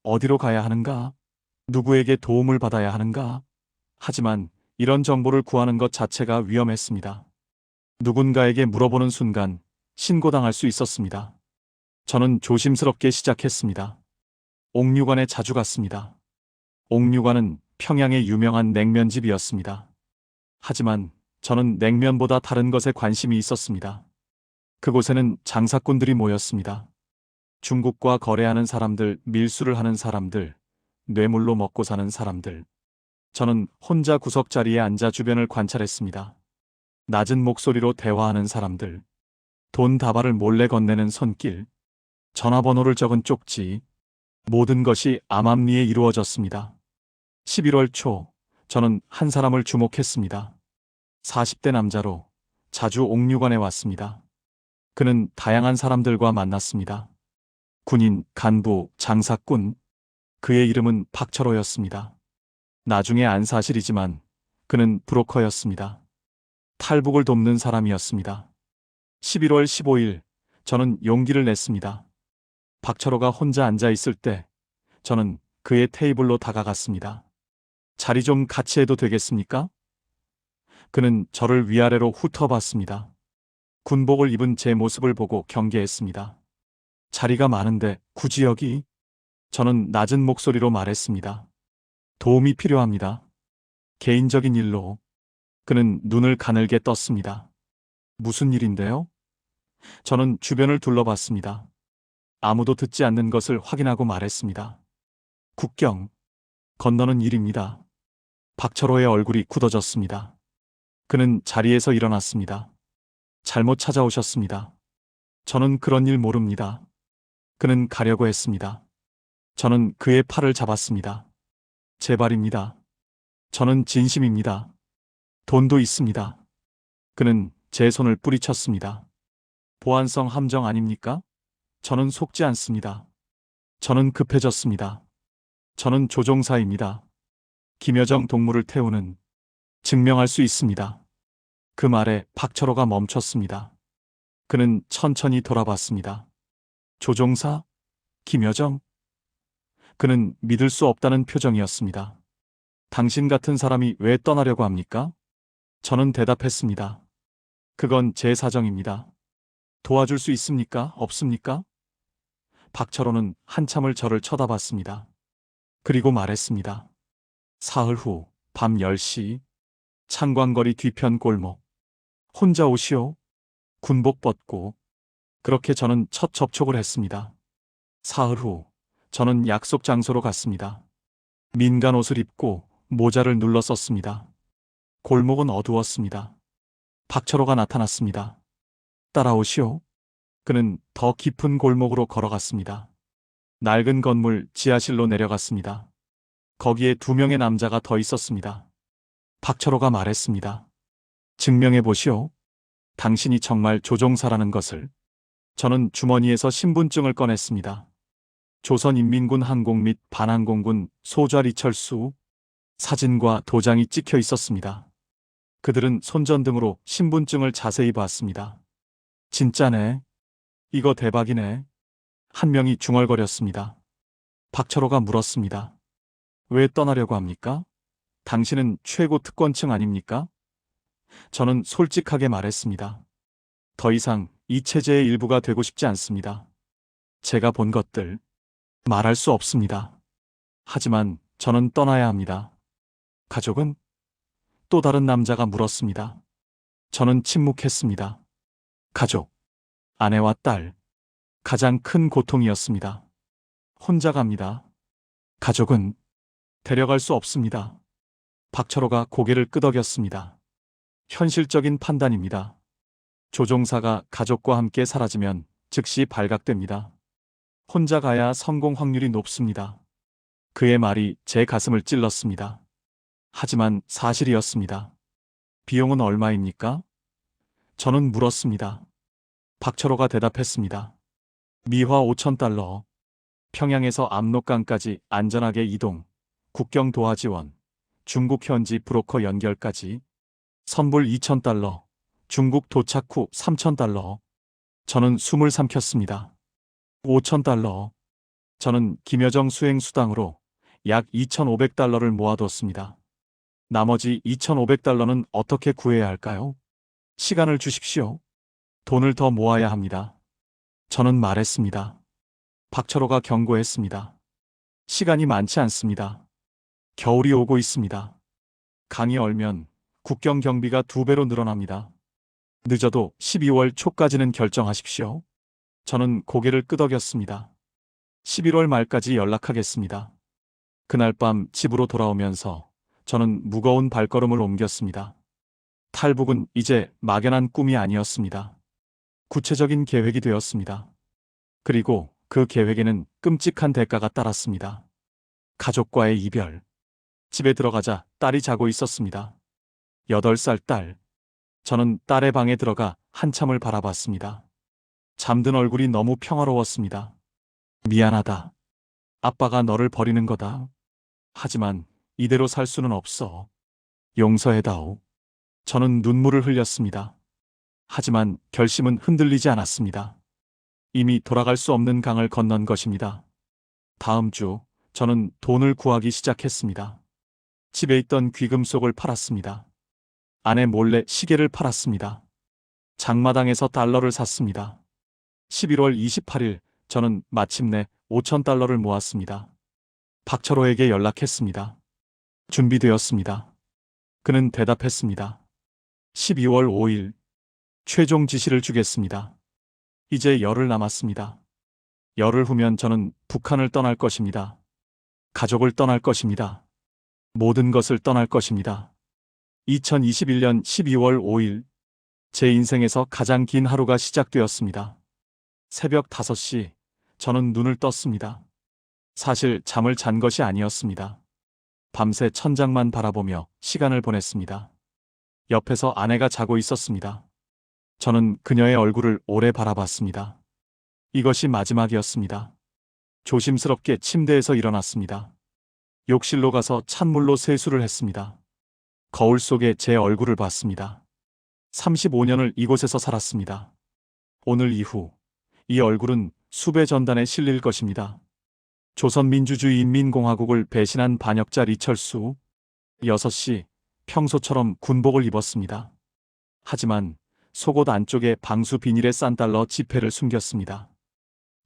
어디로 가야 하는가? 누구에게 도움을 받아야 하는가? 하지만 이런 정보를 구하는 것 자체가 위험했습니다. 누군가에게 물어보는 순간 신고당할 수 있었습니다. 저는 조심스럽게 시작했습니다. 옥류관에 자주 갔습니다. 옥류관은 평양의 유명한 냉면집이었습니다. 하지만 저는 냉면보다 다른 것에 관심이 있었습니다. 그곳에는 장사꾼들이 모였습니다. 중국과 거래하는 사람들, 밀수를 하는 사람들, 뇌물로 먹고 사는 사람들. 저는 혼자 구석자리에 앉아 주변을 관찰했습니다. 낮은 목소리로 대화하는 사람들, 돈 다발을 몰래 건네는 손길, 전화번호를 적은 쪽지, 모든 것이 암암리에 이루어졌습니다. 11월 초, 저는 한 사람을 주목했습니다. 40대 남자로 자주 옥류관에 왔습니다. 그는 다양한 사람들과 만났습니다. 군인, 간부, 장사꾼, 그의 이름은 박철호였습니다. 나중에 안 사실이지만 그는 브로커였습니다. 탈북을 돕는 사람이었습니다. 11월 15일, 저는 용기를 냈습니다. 박철호가 혼자 앉아 있을 때 저는 그의 테이블로 다가갔습니다. 자리 좀 같이 해도 되겠습니까? 그는 저를 위아래로 훑어봤습니다. 군복을 입은 제 모습을 보고 경계했습니다. 자리가 많은데 굳이 여기? 저는 낮은 목소리로 말했습니다. 도움이 필요합니다. 개인적인 일로. 그는 눈을 가늘게 떴습니다. 무슨 일인데요? 저는 주변을 둘러봤습니다. 아무도 듣지 않는 것을 확인하고 말했습니다. 국경 건너는 일입니다. 박철호의 얼굴이 굳어졌습니다. 그는 자리에서 일어났습니다. 잘못 찾아오셨습니다. 저는 그런 일 모릅니다. 그는 가려고 했습니다. 저는 그의 팔을 잡았습니다. 제발입니다. 저는 진심입니다. 돈도 있습니다. 그는 제 손을 뿌리쳤습니다. 보안성 함정 아닙니까? 저는 속지 않습니다. 저는 급해졌습니다. 저는 조종사입니다. 김여정 동무를 태우는 증명할 수 있습니다. 그 말에 박철호가 멈췄습니다. 그는 천천히 돌아봤습니다. 조종사? 김여정? 그는 믿을 수 없다는 표정이었습니다. 당신 같은 사람이 왜 떠나려고 합니까? 저는 대답했습니다. 그건 제 사정입니다. 도와줄 수 있습니까? 없습니까? 박철호는 한참을 저를 쳐다봤습니다. 그리고 말했습니다. 사흘 후 밤 10시 창광거리 뒤편 골목. 혼자 오시오. 군복 벗고. 그렇게 저는 첫 접촉을 했습니다. 사흘 후 저는 약속 장소로 갔습니다. 민간 옷을 입고 모자를 눌러 썼습니다. 골목은 어두웠습니다. 박철호가 나타났습니다. 따라오시오. 그는 더 깊은 골목으로 걸어갔습니다. 낡은 건물 지하실로 내려갔습니다. 거기에 2명의 남자가 더 있었습니다. 박철호가 말했습니다. 증명해 보시오. 당신이 정말 조종사라는 것을. 저는 주머니에서 신분증을 꺼냈습니다. 조선인민군 항공 및 반항공군 소좌 이철수 사진과 도장이 찍혀 있었습니다. 그들은 손전등으로 신분증을 자세히 봤습니다. 진짜네. 이거 대박이네. 한 명이 중얼거렸습니다. 박철호가 물었습니다. 왜 떠나려고 합니까? 당신은 최고 특권층 아닙니까? 저는 솔직하게 말했습니다. 더 이상 이 체제의 일부가 되고 싶지 않습니다. 제가 본 것들 말할 수 없습니다. 하지만 저는 떠나야 합니다. 가족은? 또 다른 남자가 물었습니다. 저는 침묵했습니다. 가족, 아내와 딸, 가장 큰 고통이었습니다. 혼자 갑니다. 가족은 데려갈 수 없습니다. 박철호가 고개를 끄덕였습니다. 현실적인 판단입니다. 조종사가 가족과 함께 사라지면 즉시 발각됩니다. 혼자 가야 성공 확률이 높습니다. 그의 말이 제 가슴을 찔렀습니다. 하지만 사실이었습니다. 비용은 얼마입니까? 저는 물었습니다. 박철호가 대답했습니다. 미화 5,000달러. 평양에서 압록강까지 안전하게 이동. 국경 도하 지원. 중국 현지 브로커 연결까지. 선불 2,000달러. 중국 도착 후 3,000달러. 저는 숨을 삼켰습니다. 5,000달러. 저는 김여정 수행 수당으로 약 2,500달러를 모아뒀습니다. 나머지 2,500달러는 어떻게 구해야 할까요? 시간을 주십시오. 돈을 더 모아야 합니다. 저는 말했습니다. 박철호가 경고했습니다. 시간이 많지 않습니다. 겨울이 오고 있습니다. 강이 얼면 국경 경비가 2배로 늘어납니다. 늦어도 12월 초까지는 결정하십시오. 저는 고개를 끄덕였습니다. 11월 말까지 연락하겠습니다. 그날 밤 집으로 돌아오면서 저는 무거운 발걸음을 옮겼습니다. 탈북은 이제 막연한 꿈이 아니었습니다. 구체적인 계획이 되었습니다. 그리고 그 계획에는 끔찍한 대가가 따랐습니다. 가족과의 이별. 집에 들어가자 딸이 자고 있었습니다. 8살 딸. 저는 딸의 방에 들어가 한참을 바라봤습니다. 잠든 얼굴이 너무 평화로웠습니다. 미안하다. 아빠가 너를 버리는 거다. 하지만 이대로 살 수는 없어. 용서해다오. 저는 눈물을 흘렸습니다. 하지만 결심은 흔들리지 않았습니다. 이미 돌아갈 수 없는 강을 건넌 것입니다. 다음 주 저는 돈을 구하기 시작했습니다. 집에 있던 귀금속을 팔았습니다. 아내 몰래 시계를 팔았습니다. 장마당에서 달러를 샀습니다. 11월 28일 저는 마침내 5,000달러를 모았습니다. 박철호에게 연락했습니다. 준비되었습니다. 그는 대답했습니다. 12월 5일 최종 지시를 주겠습니다. 이제 열흘 남았습니다. 열흘 후면 저는 북한을 떠날 것입니다. 가족을 떠날 것입니다. 모든 것을 떠날 것입니다. 2021년 12월 5일 제 인생에서 가장 긴 하루가 시작되었습니다. 새벽 5시 저는 눈을 떴습니다. 사실 잠을 잔 것이 아니었습니다. 밤새 천장만 바라보며 시간을 보냈습니다. 옆에서 아내가 자고 있었습니다. 저는 그녀의 얼굴을 오래 바라봤습니다. 이것이 마지막이었습니다. 조심스럽게 침대에서 일어났습니다. 욕실로 가서 찬물로 세수를 했습니다. 거울 속에 제 얼굴을 봤습니다. 35년을 이곳에서 살았습니다. 오늘 이후 이 얼굴은 수배 전단에 실릴 것입니다. 조선민주주의인민공화국을 배신한 반역자 리철수. 6시 평소처럼 군복을 입었습니다. 하지만 속옷 안쪽에 방수 비닐에 싼 달러 지폐를 숨겼습니다.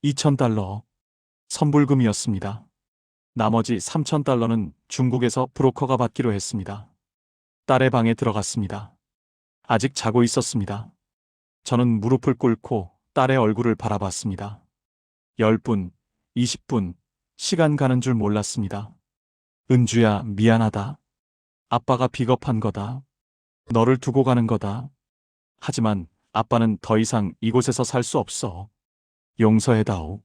2,000달러 선불금이었습니다. 나머지 3,000달러는 중국에서 브로커가 받기로 했습니다. 딸의 방에 들어갔습니다. 아직 자고 있었습니다. 저는 무릎을 꿇고 딸의 얼굴을 바라봤습니다. 10분, 20분, 시간 가는 줄 몰랐습니다. 은주야, 미안하다. 아빠가 비겁한 거다. 너를 두고 가는 거다. 하지만 아빠는 더 이상 이곳에서 살 수 없어. 용서해다오.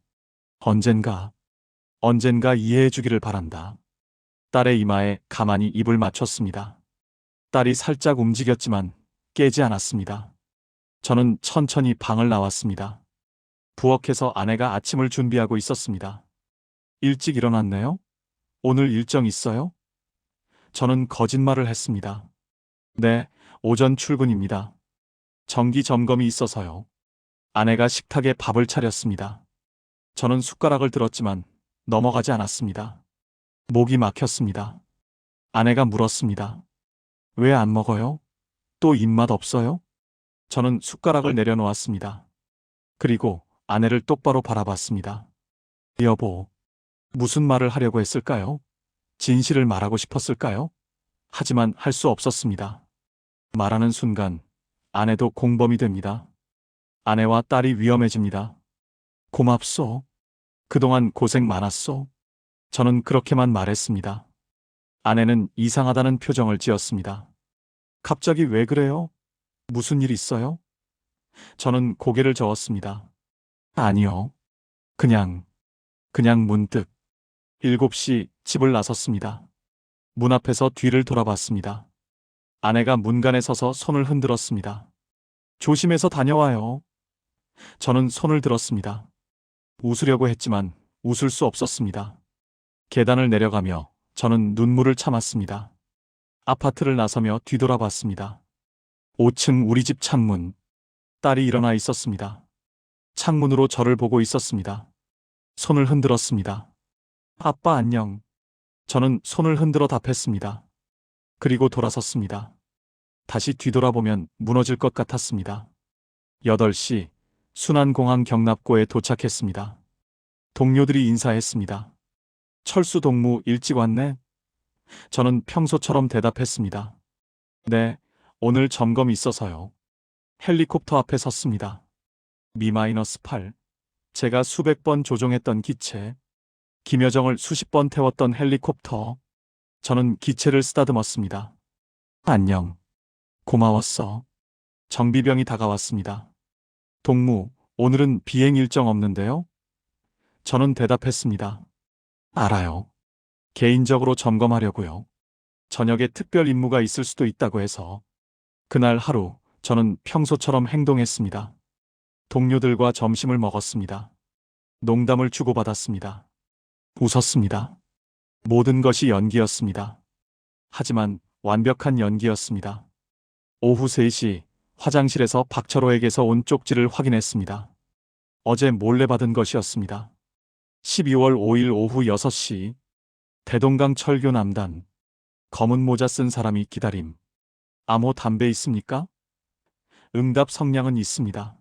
언젠가 이해해 주기를 바란다. 딸의 이마에 가만히 입을 맞췄습니다. 딸이 살짝 움직였지만 깨지 않았습니다. 저는 천천히 방을 나왔습니다. 부엌에서 아내가 아침을 준비하고 있었습니다. 일찍 일어났네요? 오늘 일정 있어요? 저는 거짓말을 했습니다. 네, 오전 출근입니다. 정기 점검이 있어서요. 아내가 식탁에 밥을 차렸습니다. 저는 숟가락을 들었지만 넘어가지 않았습니다. 목이 막혔습니다. 아내가 물었습니다. 왜 안 먹어요? 또 입맛 없어요? 저는 숟가락을 내려놓았습니다. 그리고 아내를 똑바로 바라봤습니다. 여보, 무슨 말을 하려고 했을까요? 진실을 말하고 싶었을까요? 하지만 할 수 없었습니다. 말하는 순간 아내도 공범이 됩니다. 아내와 딸이 위험해집니다. 고맙소. 그동안 고생 많았소. 저는 그렇게만 말했습니다. 아내는 이상하다는 표정을 지었습니다. 갑자기 왜 그래요? 무슨 일 있어요? 저는 고개를 저었습니다. 아니요. 그냥 그냥 문득 7시 집을 나섰습니다. 문 앞에서 뒤를 돌아봤습니다. 아내가 문간에 서서 손을 흔들었습니다. 조심해서 다녀와요. 저는 손을 들었습니다. 웃으려고 했지만 웃을 수 없었습니다. 계단을 내려가며 저는 눈물을 참았습니다. 아파트를 나서며 뒤돌아봤습니다. 5층 우리 집 창문. 딸이 일어나 있었습니다. 창문으로 저를 보고 있었습니다. 손을 흔들었습니다. 아빠 안녕. 저는 손을 흔들어 답했습니다. 그리고 돌아섰습니다. 다시 뒤돌아보면 무너질 것 같았습니다. 8시 순안공항 경납고에 도착했습니다. 동료들이 인사했습니다. 철수 동무 일찍 왔네? 저는 평소처럼 대답했습니다. 네, 오늘 점검 있어서요. 헬리콥터 앞에 섰습니다. Mi-8. 제가 수백 번 조종했던 기체. 김여정을 수십 번 태웠던 헬리콥터. 저는 기체를 쓰다듬었습니다. 안녕. 고마웠어. 정비병이 다가왔습니다. 동무, 오늘은 비행 일정 없는데요? 저는 대답했습니다. 알아요. 개인적으로 점검하려고요. 저녁에 특별 임무가 있을 수도 있다고 해서. 그날 하루 저는 평소처럼 행동했습니다. 동료들과 점심을 먹었습니다. 농담을 주고받았습니다. 웃었습니다. 모든 것이 연기였습니다. 하지만 완벽한 연기였습니다. 오후 3시 화장실에서 박철호에게서 온 쪽지를 확인했습니다. 어제 몰래 받은 것이었습니다. 12월 5일 오후 6시 대동강 철교 남단. 검은 모자 쓴 사람이 기다림. 암호 담배 있습니까? 응답 성냥은 있습니다.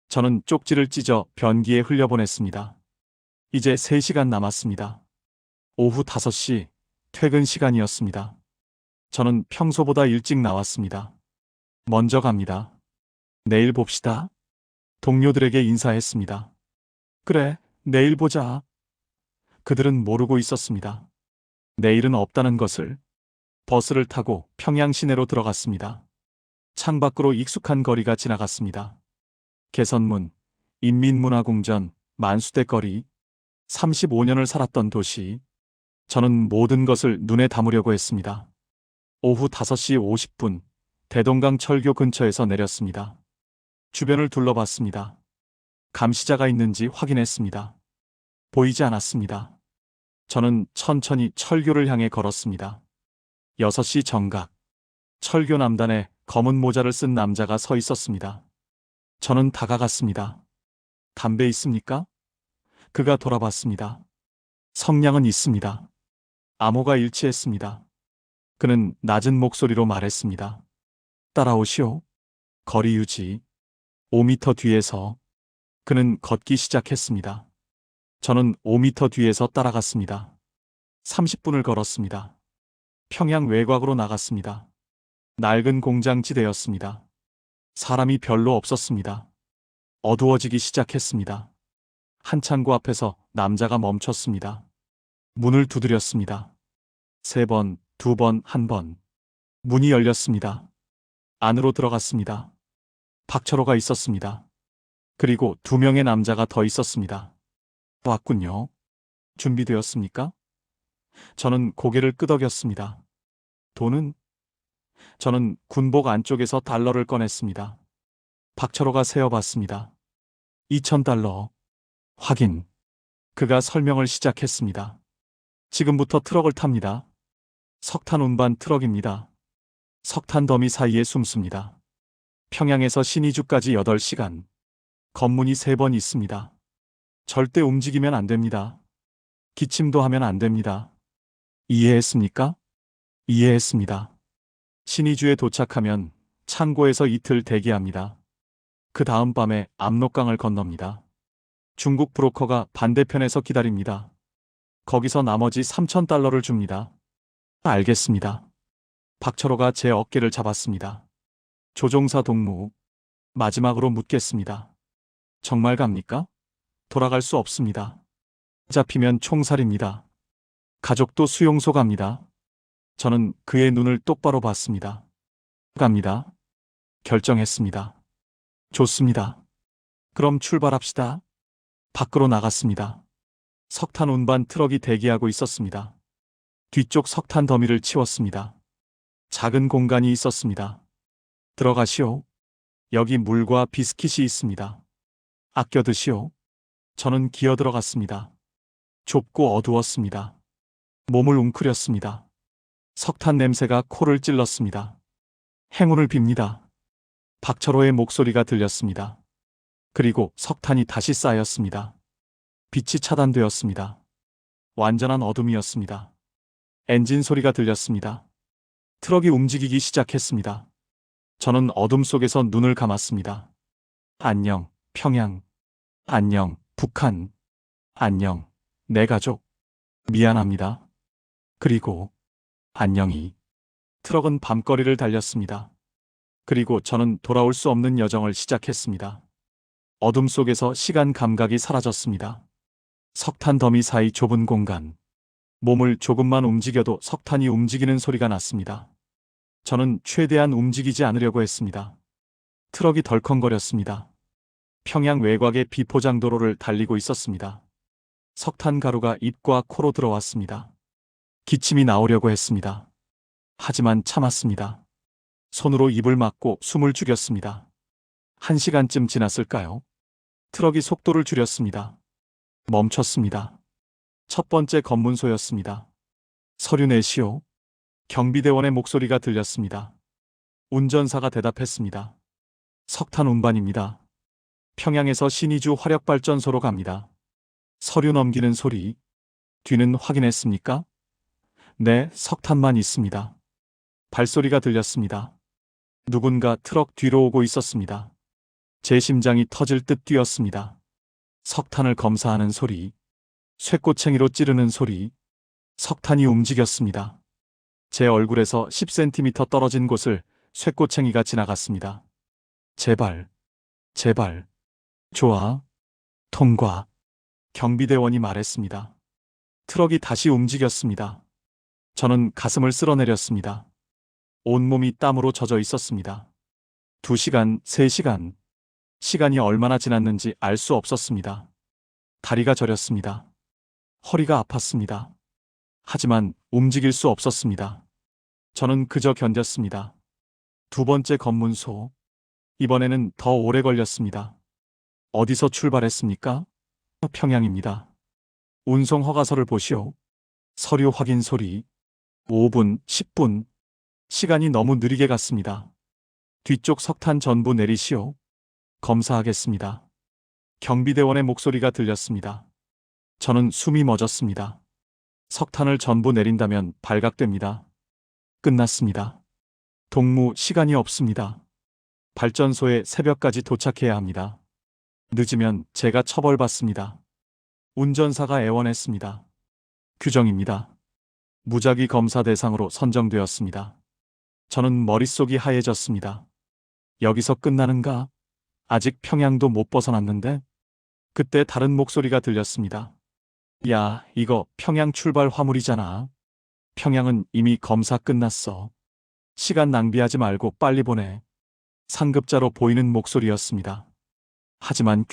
저는 쪽지를 찢어 변기에 흘려보냈습니다. 이제 3시간 남았습니다. 오후 5시 퇴근 시간이었습니다. 저는 평소보다 일찍 나왔습니다. 먼저 갑니다. 내일 봅시다. 동료들에게 인사했습니다. 그래, 내일 보자. 그들은 모르고 있었습니다. 내일은 없다는 것을. 버스를 타고 평양 시내로 들어갔습니다. 창밖으로 익숙한 거리가 지나갔습니다. 개선문, 인민문화궁전, 만수대 거리. 35년을 살았던 도시. 저는 모든 것을 눈에 담으려고 했습니다. 오후 5시 50분 대동강 철교 근처에서 내렸습니다. 주변을 둘러봤습니다. 감시자가 있는지 확인했습니다. 보이지 않았습니다. 저는 천천히 철교를 향해 걸었습니다. 6시 정각. 철교 남단에 검은 모자를 쓴 남자가 서 있었습니다. 저는 다가갔습니다. 담배 있습니까? 그가 돌아봤습니다. 성냥은 있습니다. 암호가 일치했습니다. 그는 낮은 목소리로 말했습니다. 따라오시오. 거리 유지. 5m 뒤에서. 그는 걷기 시작했습니다. 저는 5m 뒤에서 따라갔습니다. 30분을 걸었습니다. 평양 외곽으로 나갔습니다. 낡은 공장지대였습니다. 사람이 별로 없었습니다. 어두워지기 시작했습니다. 한 창고 앞에서 남자가 멈췄습니다. 문을 두드렸습니다. 3번, 2번, 1번. 문이 열렸습니다. 안으로 들어갔습니다. 박철호가 있었습니다. 그리고 2명의 남자가 더 있었습니다. 왔군요. 준비되었습니까? 저는 고개를 끄덕였습니다. 돈은? 저는 군복 안쪽에서 달러를 꺼냈습니다. 박철호가 세어봤습니다. 2,000달러. 확인. 그가 설명을 시작했습니다. 지금부터 트럭을 탑니다. 석탄 운반 트럭입니다. 석탄 더미 사이에 숨습니다. 평양에서 신의주까지 8시간. 검문이 3번 있습니다. 절대 움직이면 안 됩니다. 기침도 하면 안 됩니다. 이해했습니까? 이해했습니다. 신의주에 도착하면 창고에서 이틀 대기합니다. 그 다음 밤에 압록강을 건넙니다. 중국 브로커가 반대편에서 기다립니다. 거기서 나머지 3,000달러를 줍니다. 알겠습니다. 박철호가 제 어깨를 잡았습니다. 조종사 동무, 마지막으로 묻겠습니다. 정말 갑니까? 돌아갈 수 없습니다. 잡히면 총살입니다. 가족도 수용소 갑니다. 저는 그의 눈을 똑바로 봤습니다. 갑니다. 결정했습니다. 좋습니다. 그럼 출발합시다. 밖으로 나갔습니다. 석탄 운반 트럭이 대기하고 있었습니다. 뒤쪽 석탄 더미를 치웠습니다. 작은 공간이 있었습니다. 들어가시오. 여기 물과 비스킷이 있습니다. 아껴 드시오. 저는 기어 들어갔습니다. 좁고 어두웠습니다. 몸을 웅크렸습니다. 석탄 냄새가 코를 찔렀습니다. 행운을 빕니다. 박철호의 목소리가 들렸습니다. 그리고 석탄이 다시 쌓였습니다. 빛이 차단되었습니다. 완전한 어둠이었습니다. 엔진 소리가 들렸습니다. 트럭이 움직이기 시작했습니다. 저는 어둠 속에서 눈을 감았습니다. 안녕, 평양. 안녕, 북한. 안녕, 내 가족. 미안합니다. 그리고 안녕히. 트럭은 밤거리를 달렸습니다. 그리고 저는 돌아올 수 없는 여정을 시작했습니다. 어둠 속에서 시간 감각이 사라졌습니다. 석탄 더미 사이 좁은 공간. 몸을 조금만 움직여도 석탄이 움직이는 소리가 났습니다. 저는 최대한 움직이지 않으려고 했습니다. 트럭이 덜컹거렸습니다. 평양 외곽의 비포장도로를 달리고 있었습니다. 석탄 가루가 입과 코로 들어왔습니다. 기침이 나오려고 했습니다. 하지만 참았습니다. 손으로 입을 막고 숨을 죽였습니다. 1시간쯤 지났을까요? 트럭이 속도를 줄였습니다. 멈췄습니다. 첫 번째 검문소였습니다. 서류 내시오. 경비대원의 목소리가 들렸습니다. 운전사가 대답했습니다. 석탄 운반입니다. 평양에서 신의주 화력발전소로 갑니다. 서류 넘기는 소리. 뒤는 확인했습니까? 네, 석탄만 있습니다. 발소리가 들렸습니다. 누군가 트럭 뒤로 오고 있었습니다. 제 심장이 터질 듯 뛰었습니다. 석탄을 검사하는 소리. 쇠꼬챙이로 찌르는 소리. 석탄이 움직였습니다. 제 얼굴에서 10cm 떨어진 곳을 쇠꼬챙이가 지나갔습니다. 제발, 제발. 좋아. 통과. 경비대원이 말했습니다. 트럭이 다시 움직였습니다. 저는 가슴을 쓸어내렸습니다. 온몸이 땀으로 젖어 있었습니다. 2시간, 3시간. 시간이 얼마나 지났는지 알 수 없었습니다. 다리가 저렸습니다. 허리가 아팠습니다. 하지만 움직일 수 없었습니다. 저는 그저 견뎠습니다. 두 번째 검문소. 이번에는 더 오래 걸렸습니다. 어디서 출발했습니까? 평양입니다. 운송 허가서를 보시오. 서류 확인 소리. 5분, 10분. 시간이 너무 느리게 갔습니다. 뒤쪽 석탄 전부 내리시오. 검사하겠습니다. 경비대원의 목소리가 들렸습니다. 저는 숨이 멎었습니다. 석탄을 전부 내린다면 발각됩니다. 끝났습니다. 동무 시간이 없습니다. 발전소에 새벽까지 도착해야 합니다. 늦으면 제가 처벌받습니다. 운전사가 애원했습니다. 규정입니다. 무작위 검사 대상으로 선정되었습니다. 저는 머릿속이 하얘졌습니다. 여기서 끝나는가? 아직 평양도 못 벗어났는데? 그때 다른 목소리가 들렸습니다. 야, 이거 평양 출발 화물이잖아. 평양은 이미 검사 끝났어. 시간 낭비하지 말고 빨리 보내. 상급자로 보이는 목소리였습니다. 하지만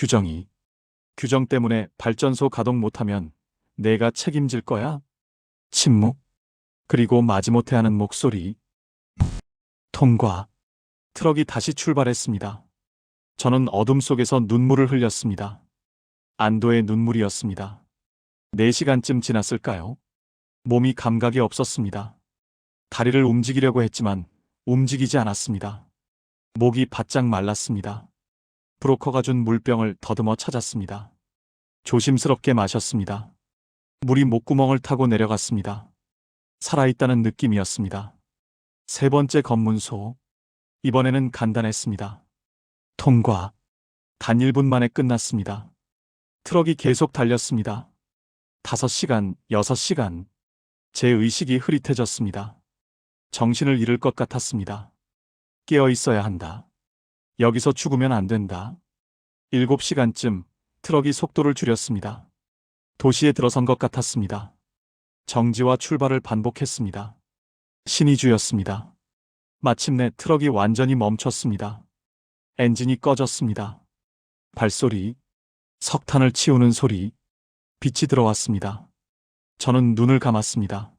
규정 때문에 발전소 가동 못하면 내가 책임질 거야? 침묵. 그리고 마지못해 하는 목소리. 통과. 트럭이 다시 출발했습니다. 저는 어둠 속에서 눈물을 흘렸습니다. 안도의 눈물이었습니다. 4시간쯤 지났을까요? 몸이 감각이 없었습니다. 다리를 움직이려고 했지만 움직이지 않았습니다. 목이 바짝 말랐습니다. 브로커가 준 물병을 더듬어 찾았습니다. 조심스럽게 마셨습니다. 물이 목구멍을 타고 내려갔습니다. 살아있다는 느낌이었습니다. 세 번째 검문소. 이번에는 간단했습니다. 통과. 단 1분 만에 끝났습니다. 트럭이 계속 달렸습니다. 5시간, 6시간. 제 의식이 흐릿해졌습니다. 정신을 잃을 것 같았습니다. 깨어 있어야 한다. 여기서 죽으면 안 된다. 7시간쯤 트럭이 속도를 줄였습니다. 도시에 들어선 것 같았습니다. 정지와 출발을 반복했습니다. 신의주였습니다. 마침내 트럭이 완전히 멈췄습니다. 엔진이 꺼졌습니다. 발소리, 석탄을 치우는 소리, 빛이 들어왔습니다. 저는 눈을 감았습니다.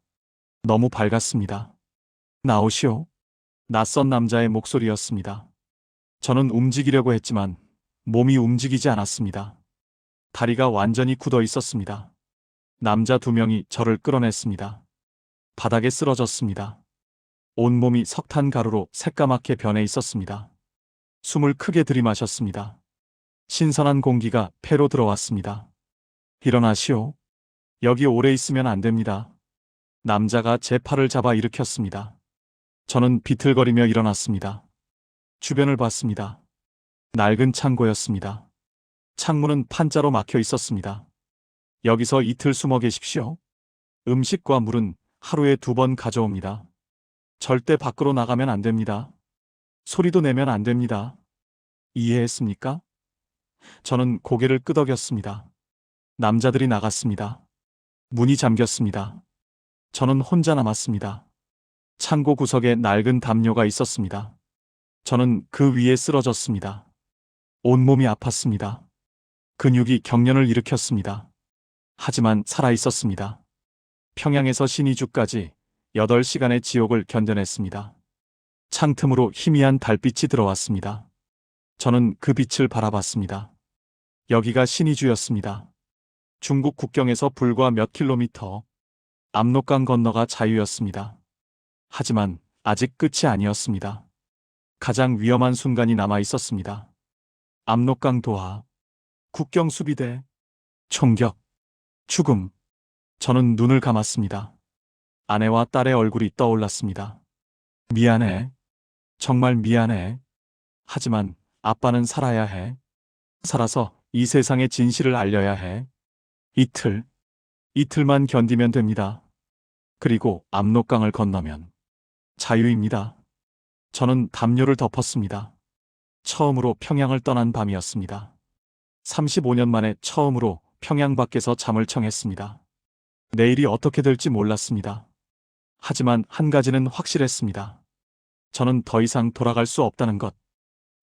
너무 밝았습니다. 나오시오. 낯선 남자의 목소리였습니다. 저는 움직이려고 했지만 몸이 움직이지 않았습니다. 다리가 완전히 굳어 있었습니다. 남자 두 명이 저를 끌어냈습니다. 바닥에 쓰러졌습니다. 온몸이 석탄 가루로 새까맣게 변해 있었습니다. 숨을 크게 들이마셨습니다. 신선한 공기가 폐로 들어왔습니다. 일어나시오. 여기 오래 있으면 안 됩니다. 남자가 제 팔을 잡아 일으켰습니다. 저는 비틀거리며 일어났습니다. 주변을 봤습니다. 낡은 창고였습니다. 창문은 판자로 막혀 있었습니다. 여기서 이틀 숨어 계십시오. 음식과 물은 하루에 2번 가져옵니다. 절대 밖으로 나가면 안 됩니다. 소리도 내면 안 됩니다. 이해했습니까? 저는 고개를 끄덕였습니다. 남자들이 나갔습니다. 문이 잠겼습니다. 저는 혼자 남았습니다. 창고 구석에 낡은 담요가 있었습니다. 저는 그 위에 쓰러졌습니다. 온몸이 아팠습니다. 근육이 경련을 일으켰습니다. 하지만 살아 있었습니다. 평양에서 신의주까지 8시간의 지옥을 견뎌냈습니다. 창틈으로 희미한 달빛이 들어왔습니다. 저는 그 빛을 바라봤습니다. 여기가 신의주였습니다. 중국 국경에서 불과 몇 킬로미터, 압록강 건너가 자유였습니다. 하지만 아직 끝이 아니었습니다. 가장 위험한 순간이 남아 있었습니다. 압록강 도하, 국경 수비대, 총격, 죽음. 저는 눈을 감았습니다. 아내와 딸의 얼굴이 떠올랐습니다. 미안해. 정말 미안해. 하지만 아빠는 살아야 해. 살아서 이 세상의 진실을 알려야 해. 이틀만 견디면 됩니다. 그리고 압록강을 건너면 자유입니다. 저는 담요를 덮었습니다. 처음으로 평양을 떠난 밤이었습니다. 35년 만에 처음으로 평양 밖에서 잠을 청했습니다. 내일이 어떻게 될지 몰랐습니다. 하지만 한 가지는 확실했습니다. 저는 더 이상 돌아갈 수 없다는 것.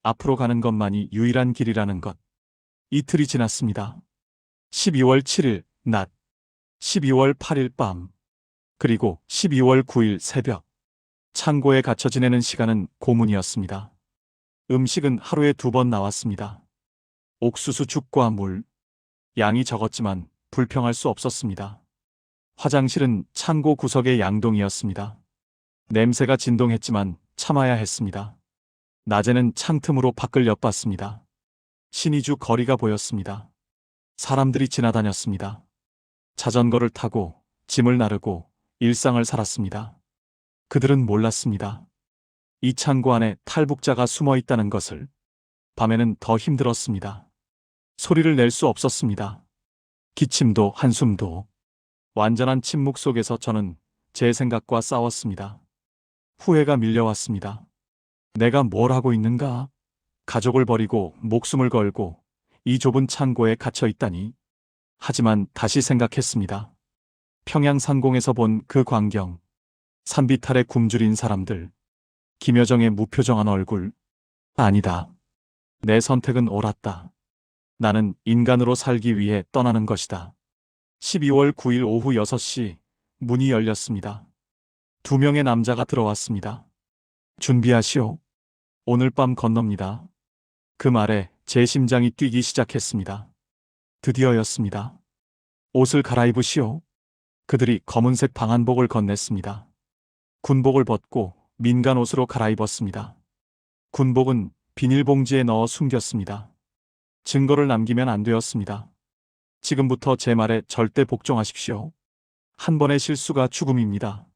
앞으로 가는 것만이 유일한 길이라는 것. 이틀이 지났습니다. 12월 7일 낮, 12월 8일 밤, 그리고 12월 9일 새벽. 창고에 갇혀 지내는 시간은 고문이었습니다. 음식은 하루에 2번 나왔습니다. 옥수수 죽과 물. 양이 적었지만 불평할 수 없었습니다. 화장실은 창고 구석의 양동이었습니다. 냄새가 진동했지만 참아야 했습니다. 낮에는 창틈으로 밖을 엿봤습니다. 신의주 거리가 보였습니다. 사람들이 지나다녔습니다. 자전거를 타고 짐을 나르고 일상을 살았습니다. 그들은 몰랐습니다. 이 창고 안에 탈북자가 숨어 있다는 것을. 밤에는 더 힘들었습니다. 소리를 낼 수 없었습니다. 기침도 한숨도. 완전한 침묵 속에서 저는 제 생각과 싸웠습니다. 후회가 밀려왔습니다. 내가 뭘 하고 있는가? 가족을 버리고 목숨을 걸고 이 좁은 창고에 갇혀 있다니. 하지만 다시 생각했습니다. 평양 상공에서 본 그 광경. 산비탈에 굶주린 사람들. 김여정의 무표정한 얼굴. 아니다. 내 선택은 옳았다. 나는 인간으로 살기 위해 떠나는 것이다. 12월 9일 오후 6시 문이 열렸습니다. 2명의 남자가 들어왔습니다. 준비하시오. 오늘 밤 건넙니다. 그 말에 제 심장이 뛰기 시작했습니다. 드디어였습니다. 옷을 갈아입으시오. 그들이 검은색 방한복을 건넸습니다. 군복을 벗고 민간 옷으로 갈아입었습니다. 군복은 비닐봉지에 넣어 숨겼습니다. 증거를 남기면 안 되었습니다. 지금부터 제 말에 절대 복종하십시오. 한 번의 실수가 죽음입니다.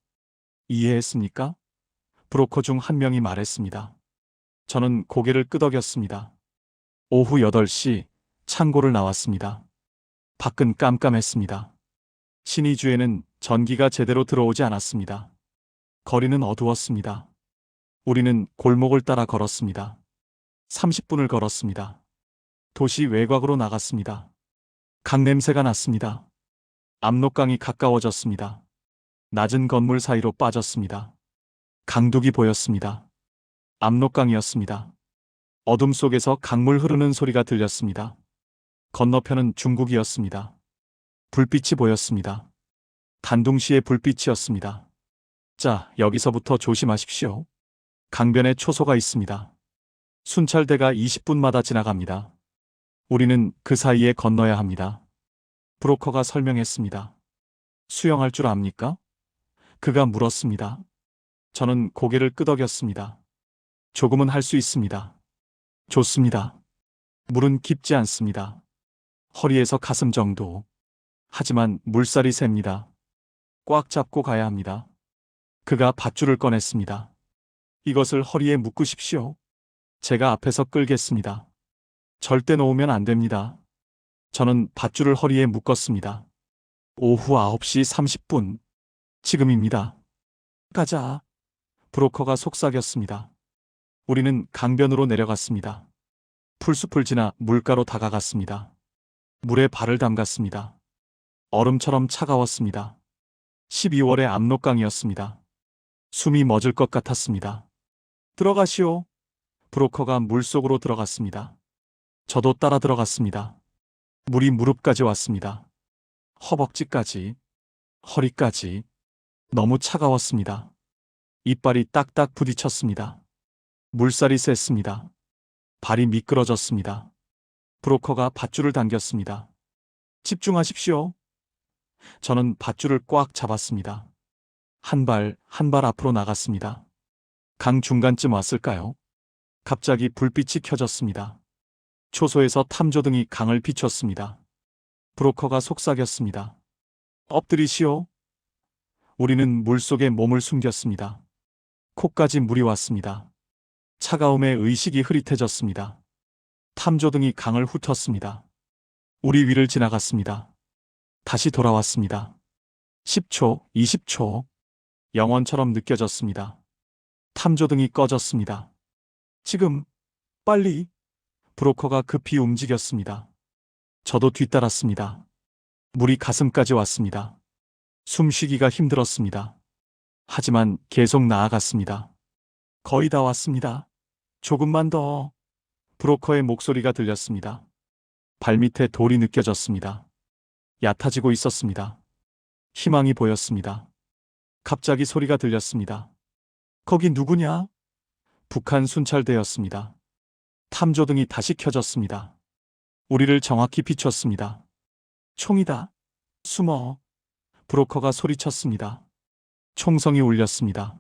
이해했습니까? 브로커 중 한 명이 말했습니다. 저는 고개를 끄덕였습니다. 오후 8시 창고를 나왔습니다. 밖은 깜깜했습니다. 신의주에는 전기가 제대로 들어오지 않았습니다. 거리는 어두웠습니다. 우리는 골목을 따라 걸었습니다. 30분을 걸었습니다. 도시 외곽으로 나갔습니다. 강 냄새가 났습니다. 압록강이 가까워졌습니다. 낮은 건물 사이로 빠졌습니다. 강둑이 보였습니다. 압록강이었습니다. 어둠 속에서 강물 흐르는 소리가 들렸습니다. 건너편은 중국이었습니다. 불빛이 보였습니다. 단둥시의 불빛이었습니다. 자, 여기서부터 조심하십시오. 강변에 초소가 있습니다. 순찰대가 20분마다 지나갑니다. 우리는 그 사이에 건너야 합니다. 브로커가 설명했습니다. 수영할 줄 압니까? 그가 물었습니다. 저는 고개를 끄덕였습니다. 조금은 할 수 있습니다. 좋습니다. 물은 깊지 않습니다. 허리에서 가슴 정도. 하지만 물살이 셉니다. 꽉 잡고 가야 합니다. 그가 밧줄을 꺼냈습니다. 이것을 허리에 묶으십시오. 제가 앞에서 끌겠습니다. 절대 놓으면 안 됩니다. 저는 밧줄을 허리에 묶었습니다. 오후 9시 30분. 지금입니다. 가자. 브로커가 속삭였습니다. 우리는 강변으로 내려갔습니다. 풀숲을 지나 물가로 다가갔습니다. 물에 발을 담갔습니다. 얼음처럼 차가웠습니다. 12월의 압록강이었습니다. 숨이 멎을 것 같았습니다. 들어가시오. 브로커가 물속으로 들어갔습니다. 저도 따라 들어갔습니다. 물이 무릎까지 왔습니다. 허벅지까지, 허리까지. 너무 차가웠습니다. 이빨이 딱딱 부딪혔습니다. 물살이 셌습니다. 발이 미끄러졌습니다. 브로커가 밧줄을 당겼습니다. 집중하십시오. 저는 밧줄을 꽉 잡았습니다. 한 발, 한 발 앞으로 나갔습니다. 강 중간쯤 왔을까요? 갑자기 불빛이 켜졌습니다. 초소에서 탐조등이 강을 비췄습니다. 브로커가 속삭였습니다. 엎드리시오. 우리는 물속에 몸을 숨겼습니다. 코까지 물이 왔습니다. 차가움에 의식이 흐릿해졌습니다. 탐조등이 강을 훑었습니다. 우리 위를 지나갔습니다. 다시 돌아왔습니다. 10초, 20초. 영원처럼 느껴졌습니다. 탐조등이 꺼졌습니다. 지금, 빨리. 브로커가 급히 움직였습니다. 저도 뒤따랐습니다. 물이 가슴까지 왔습니다. 숨쉬기가 힘들었습니다. 하지만 계속 나아갔습니다. 거의 다 왔습니다. 조금만 더. 브로커의 목소리가 들렸습니다. 발밑에 돌이 느껴졌습니다. 얕아지고 있었습니다. 희망이 보였습니다. 갑자기 소리가 들렸습니다. 거기 누구냐? 북한 순찰대였습니다. 탐조등이 다시 켜졌습니다. 우리를 정확히 비췄습니다. 총이다. 숨어. 브로커가 소리쳤습니다. 총성이 울렸습니다.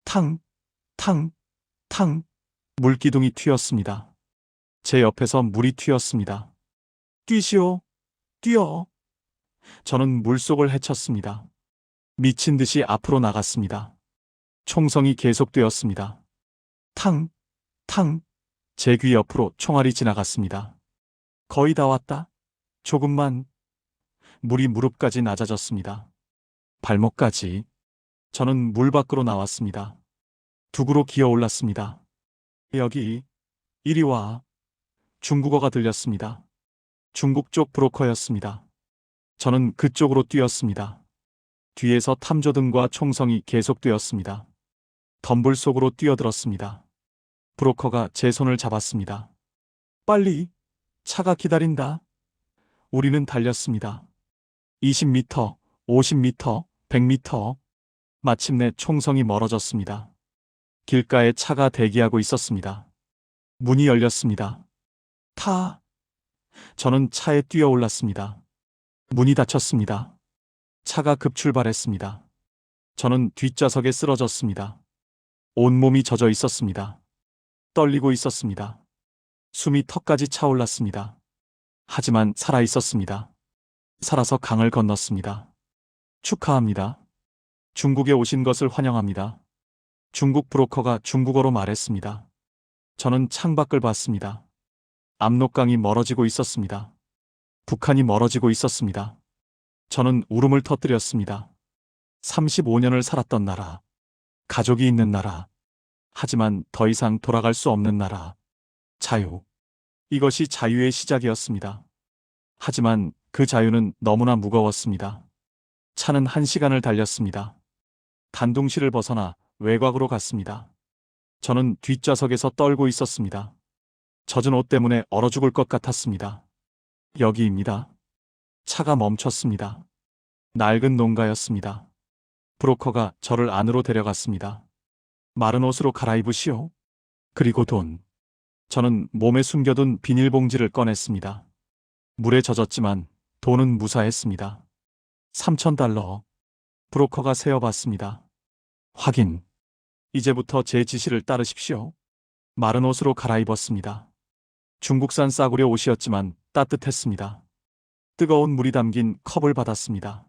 탕, 탕, 탕. 물기둥이 튀었습니다. 제 옆에서 물이 튀었습니다. 뛰시오. 뛰어. 저는 물속을 헤쳤습니다. 미친 듯이 앞으로 나갔습니다. 총성이 계속되었습니다. 탕, 탕. 제 귀 옆으로 총알이 지나갔습니다. 거의 다 왔다. 조금만. 물이 무릎까지 낮아졌습니다. 발목까지. 저는 물 밖으로 나왔습니다. 둑으로 기어 올랐습니다. 여기, 이리 와. 중국어가 들렸습니다. 중국 쪽 브로커였습니다. 저는 그쪽으로 뛰었습니다. 뒤에서 탐조등과 총성이 계속되었습니다. 덤불 속으로 뛰어들었습니다. 브로커가 제 손을 잡았습니다. 빨리, 차가 기다린다. 우리는 달렸습니다. 20m, 50m, 100m. 마침내 총성이 멀어졌습니다. 길가에 차가 대기하고 있었습니다. 문이 열렸습니다. 타. 저는 차에 뛰어 올랐습니다. 문이 닫혔습니다. 차가 급출발했습니다. 저는 뒷좌석에 쓰러졌습니다. 온몸이 젖어 있었습니다. 떨리고 있었습니다. 숨이 턱까지 차올랐습니다. 하지만 살아 있었습니다. 살아서 강을 건넜습니다. 축하합니다. 중국에 오신 것을 환영합니다. 중국 브로커가 중국어로 말했습니다. 저는 창밖을 봤습니다. 압록강이 멀어지고 있었습니다. 북한이 멀어지고 있었습니다. 저는 울음을 터뜨렸습니다. 35년을 살았던 나라, 가족이 있는 나라, 하지만 더 이상 돌아갈 수 없는 나라, 자유. 이것이 자유의 시작이었습니다. 하지만 그 자유는 너무나 무거웠습니다. 차는 1시간을 달렸습니다. 단둥시를 벗어나 외곽으로 갔습니다. 저는 뒷좌석에서 떨고 있었습니다. 젖은 옷 때문에 얼어 죽을 것 같았습니다. 여기입니다. 차가 멈췄습니다. 낡은 농가였습니다. 브로커가 저를 안으로 데려갔습니다. 마른 옷으로 갈아입으시오. 그리고 돈. 저는 몸에 숨겨둔 비닐봉지를 꺼냈습니다. 물에 젖었지만 돈은 무사했습니다. 3,000달러. 브로커가 세어봤습니다. 확인. 이제부터 제 지시를 따르십시오. 마른 옷으로 갈아입었습니다. 중국산 싸구려 옷이었지만 따뜻했습니다. 뜨거운 물이 담긴 컵을 받았습니다.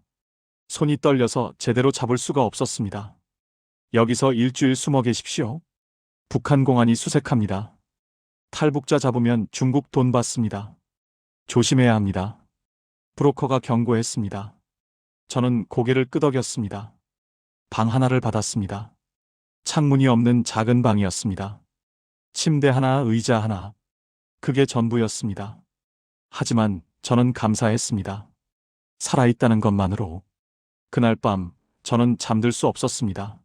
손이 떨려서 제대로 잡을 수가 없었습니다. 여기서 일주일 숨어 계십시오. 북한 공안이 수색합니다. 탈북자 잡으면 중국 돈 받습니다. 조심해야 합니다. 브로커가 경고했습니다. 저는 고개를 끄덕였습니다. 방 하나를 받았습니다. 창문이 없는 작은 방이었습니다. 침대 하나, 의자 하나. 그게 전부였습니다. 하지만 저는 감사했습니다. 살아있다는 것만으로. 그날 밤 저는 잠들 수 없었습니다.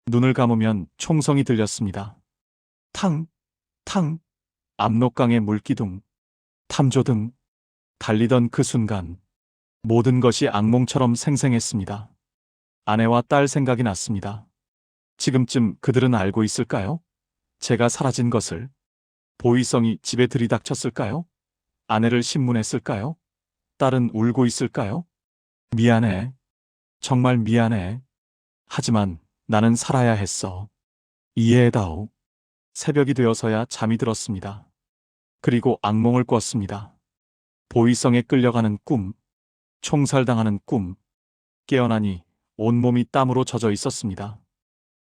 눈을 감으면 총성이 들렸습니다. 탕, 탕, 압록강의 물기둥, 탐조등. 달리던 그 순간 모든 것이 악몽처럼 생생했습니다. 아내와 딸 생각이 났습니다. 지금쯤 그들은 알고 있을까요? 제가 사라진 것을. 보이성이 집에 들이닥쳤을까요? 아내를 신문했을까요? 딸은 울고 있을까요? 미안해. 정말 미안해. 하지만 나는 살아야 했어. 이해해다오. 새벽이 되어서야 잠이 들었습니다. 그리고 악몽을 꿨습니다. 보이성에 끌려가는 꿈, 총살당하는 꿈. 깨어나니 온몸이 땀으로 젖어 있었습니다.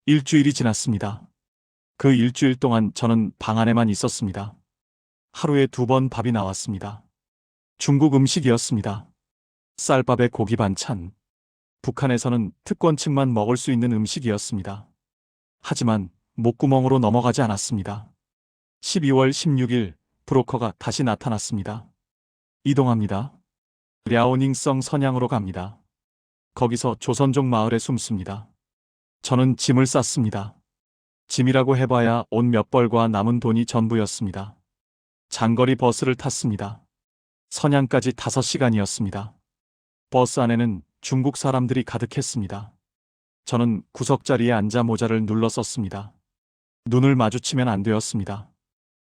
일주일이 지났습니다. 그 일주일 동안 저는 방 안에만 있었습니다. 하루에 2번 밥이 나왔습니다. 중국 음식이었습니다. 쌀밥에 고기 반찬. 북한에서는 특권층만 먹을 수 있는 음식이었습니다. 하지만 목구멍으로 넘어가지 않았습니다. 12월 16일 브로커가 다시 나타났습니다. 이동합니다. 랴오닝성 선양으로 갑니다. 거기서 조선족 마을에 숨습니다. 저는 짐을 쌌습니다. 짐이라고 해봐야 옷 몇 벌과 남은 돈이 전부였습니다. 장거리 버스를 탔습니다. 선양까지 5시간이었습니다. 버스 안에는 중국 사람들이 가득했습니다. 저는 구석자리에 앉아 모자를 눌러 썼습니다. 눈을 마주치면 안 되었습니다.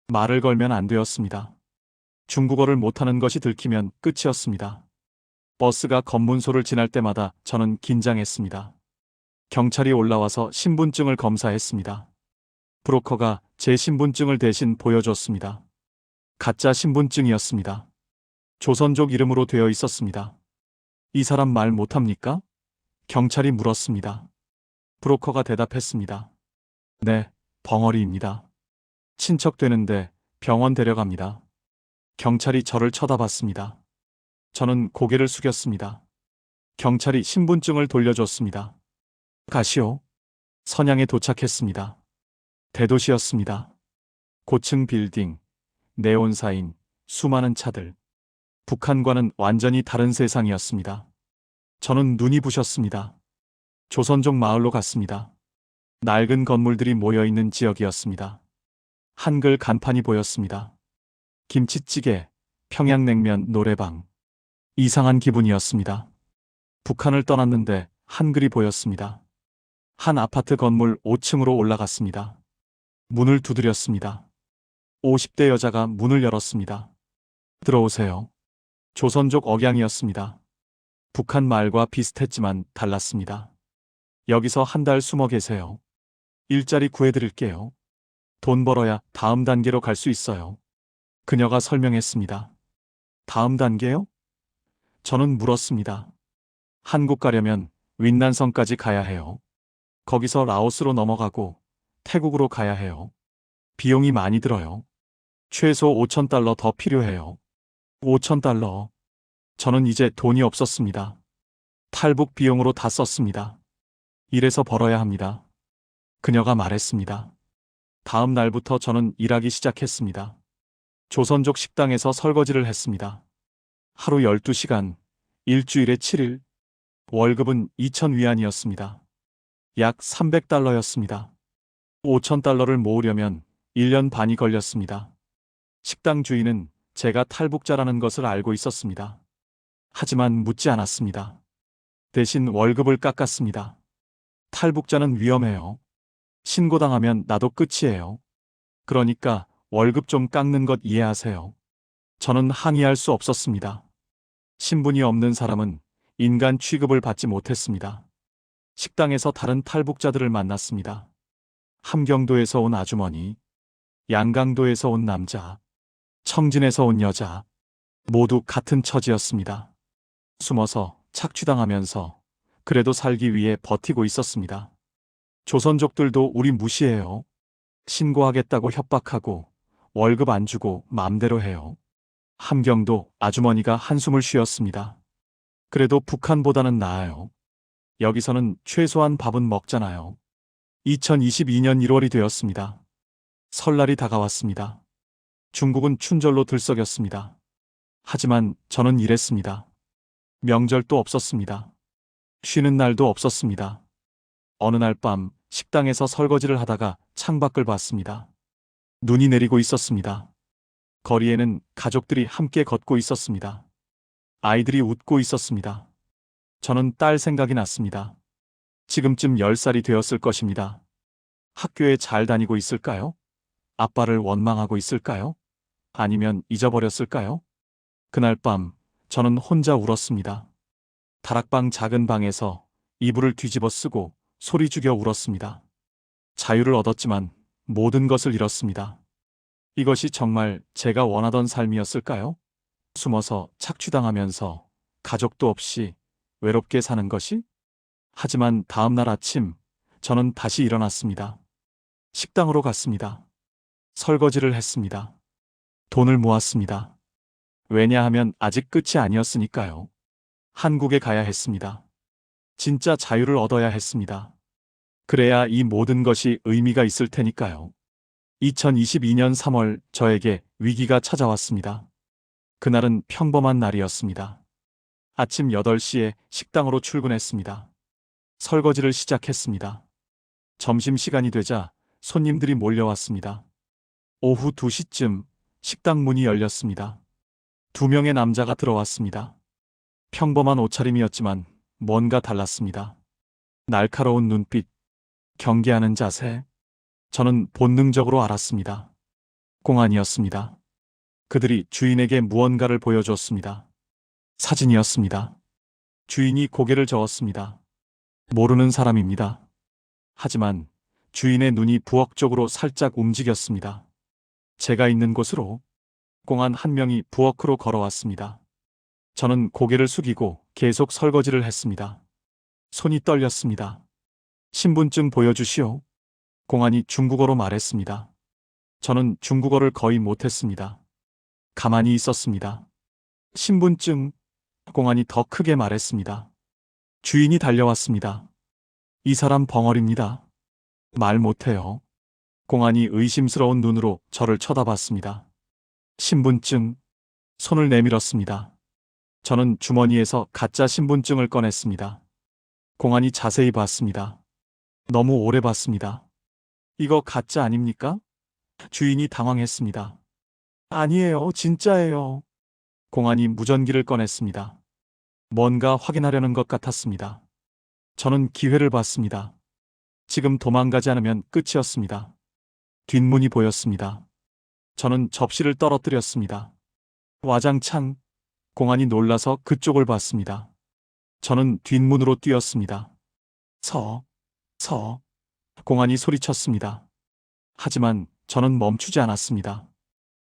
말을 걸면 안 되었습니다. 중국어를 못하는 것이 들키면 끝이었습니다. 버스가 검문소를 지날 때마다 저는 긴장했습니다. 경찰이 올라와서 신분증을 검사했습니다. 브로커가 제 신분증을 대신 보여줬습니다. 가짜 신분증이었습니다. 조선족 이름으로 되어 있었습니다. 이 사람 말 못합니까? 경찰이 물었습니다. 브로커가 대답했습니다. 네, 벙어리입니다. 친척 되는데 병원 데려갑니다. 경찰이 저를 쳐다봤습니다. 저는 고개를 숙였습니다. 경찰이 신분증을 돌려줬습니다. 가시오. 선양에 도착했습니다. 대도시였습니다. 고층 빌딩, 네온사인, 수많은 차들. 북한과는 완전히 다른 세상이었습니다. 저는 눈이 부셨습니다. 조선족 마을로 갔습니다. 낡은 건물들이 모여있는 지역이었습니다. 한글 간판이 보였습니다. 김치찌개, 평양냉면, 노래방. 이상한 기분이었습니다. 북한을 떠났는데 한글이 보였습니다. 한 아파트 건물 5층으로 올라갔습니다. 문을 두드렸습니다. 50대 여자가 문을 열었습니다. 들어오세요. 조선족 억양이었습니다. 북한 말과 비슷했지만 달랐습니다. 여기서 한 달 숨어 계세요. 일자리 구해드릴게요. 돈 벌어야 다음 단계로 갈 수 있어요. 그녀가 설명했습니다. 다음 단계요? 저는 물었습니다. 한국 가려면 윈난성까지 가야 해요. 거기서 라오스로 넘어가고 태국으로 가야 해요. 비용이 많이 들어요. 최소 5,000달러 더 필요해요. 5,000달러. 저는 이제 돈이 없었습니다. 탈북 비용으로 다 썼습니다. 이래서 벌어야 합니다. 그녀가 말했습니다. 다음 날부터 저는 일하기 시작했습니다. 조선족 식당에서 설거지를 했습니다. 하루 12시간, 일주일에 7일. 월급은 2,000위안이었습니다. 약 300달러였습니다. 5,000달러를 모으려면 1년 반이 걸렸습니다. 식당 주인은 제가 탈북자라는 것을 알고 있었습니다. 하지만 묻지 않았습니다. 대신 월급을 깎았습니다. 탈북자는 위험해요. 신고당하면 나도 끝이에요. 그러니까 월급 좀 깎는 것 이해하세요. 저는 항의할 수 없었습니다. 신분이 없는 사람은 인간 취급을 받지 못했습니다. 식당에서 다른 탈북자들을 만났습니다. 함경도에서 온 아주머니, 양강도에서 온 남자, 청진에서 온 여자, 모두 같은 처지였습니다. 숨어서 착취당하면서 그래도 살기 위해 버티고 있었습니다. 조선족들도 우리 무시해요. 신고하겠다고 협박하고 월급 안 주고 맘대로 해요. 함경도 아주머니가 한숨을 쉬었습니다. 그래도 북한보다는 나아요. 여기서는 최소한 밥은 먹잖아요. 2022년 1월이 되었습니다. 설날이 다가왔습니다. 중국은 춘절로 들썩였습니다. 하지만 저는 일했습니다. 명절도 없었습니다. 쉬는 날도 없었습니다. 어느 날 밤 식당에서 설거지를 하다가 창밖을 봤습니다. 눈이 내리고 있었습니다. 거리에는 가족들이 함께 걷고 있었습니다. 아이들이 웃고 있었습니다. 저는 딸 생각이 났습니다. 지금쯤 10살이 되었을 것입니다. 학교에 잘 다니고 있을까요? 아빠를 원망하고 있을까요? 아니면 잊어버렸을까요? 그날 밤 저는 혼자 울었습니다. 다락방 작은 방에서 이불을 뒤집어 쓰고 소리 죽여 울었습니다. 자유를 얻었지만 모든 것을 잃었습니다. 이것이 정말 제가 원하던 삶이었을까요? 숨어서 착취당하면서 가족도 없이 외롭게 사는 것이? 하지만 다음 날 아침 저는 다시 일어났습니다. 식당으로 갔습니다. 설거지를 했습니다. 돈을 모았습니다. 왜냐하면 아직 끝이 아니었으니까요. 한국에 가야 했습니다. 진짜 자유를 얻어야 했습니다. 그래야 이 모든 것이 의미가 있을 테니까요. 2022년 3월 저에게 위기가 찾아왔습니다. 그날은 평범한 날이었습니다. 아침 8시에 식당으로 출근했습니다. 설거지를 시작했습니다. 점심시간이 되자 손님들이 몰려왔습니다. 오후 2시쯤 식당 문이 열렸습니다. 2명의 남자가 들어왔습니다. 평범한 옷차림이었지만 뭔가 달랐습니다. 날카로운 눈빛, 경계하는 자세. 저는 본능적으로 알았습니다. 공안이었습니다. 그들이 주인에게 무언가를 보여줬습니다. 사진이었습니다. 주인이 고개를 저었습니다. 모르는 사람입니다. 하지만 주인의 눈이 부엌 쪽으로 살짝 움직였습니다. 제가 있는 곳으로 공안 한 명이 부엌으로 걸어왔습니다. 저는 고개를 숙이고 계속 설거지를 했습니다. 손이 떨렸습니다. 신분증 보여주시오. 공안이 중국어로 말했습니다. 저는 중국어를 거의 못했습니다. 가만히 있었습니다. 신분증, 공안이 더 크게 말했습니다. 주인이 달려왔습니다. 이 사람 벙어리입니다. 말 못해요. 공안이 의심스러운 눈으로 저를 쳐다봤습니다. 신분증, 손을 내밀었습니다. 저는 주머니에서 가짜 신분증을 꺼냈습니다. 공안이 자세히 봤습니다. 너무 오래 봤습니다. 이거 가짜 아닙니까? 주인이 당황했습니다. 아니에요, 진짜예요. 공안이 무전기를 꺼냈습니다. 뭔가 확인하려는 것 같았습니다. 저는 기회를 봤습니다. 지금 도망가지 않으면 끝이었습니다. 뒷문이 보였습니다. 저는 접시를 떨어뜨렸습니다. 와장창, 공안이 놀라서 그쪽을 봤습니다. 저는 뒷문으로 뛰었습니다. 서, 공안이 소리쳤습니다. 하지만 저는 멈추지 않았습니다.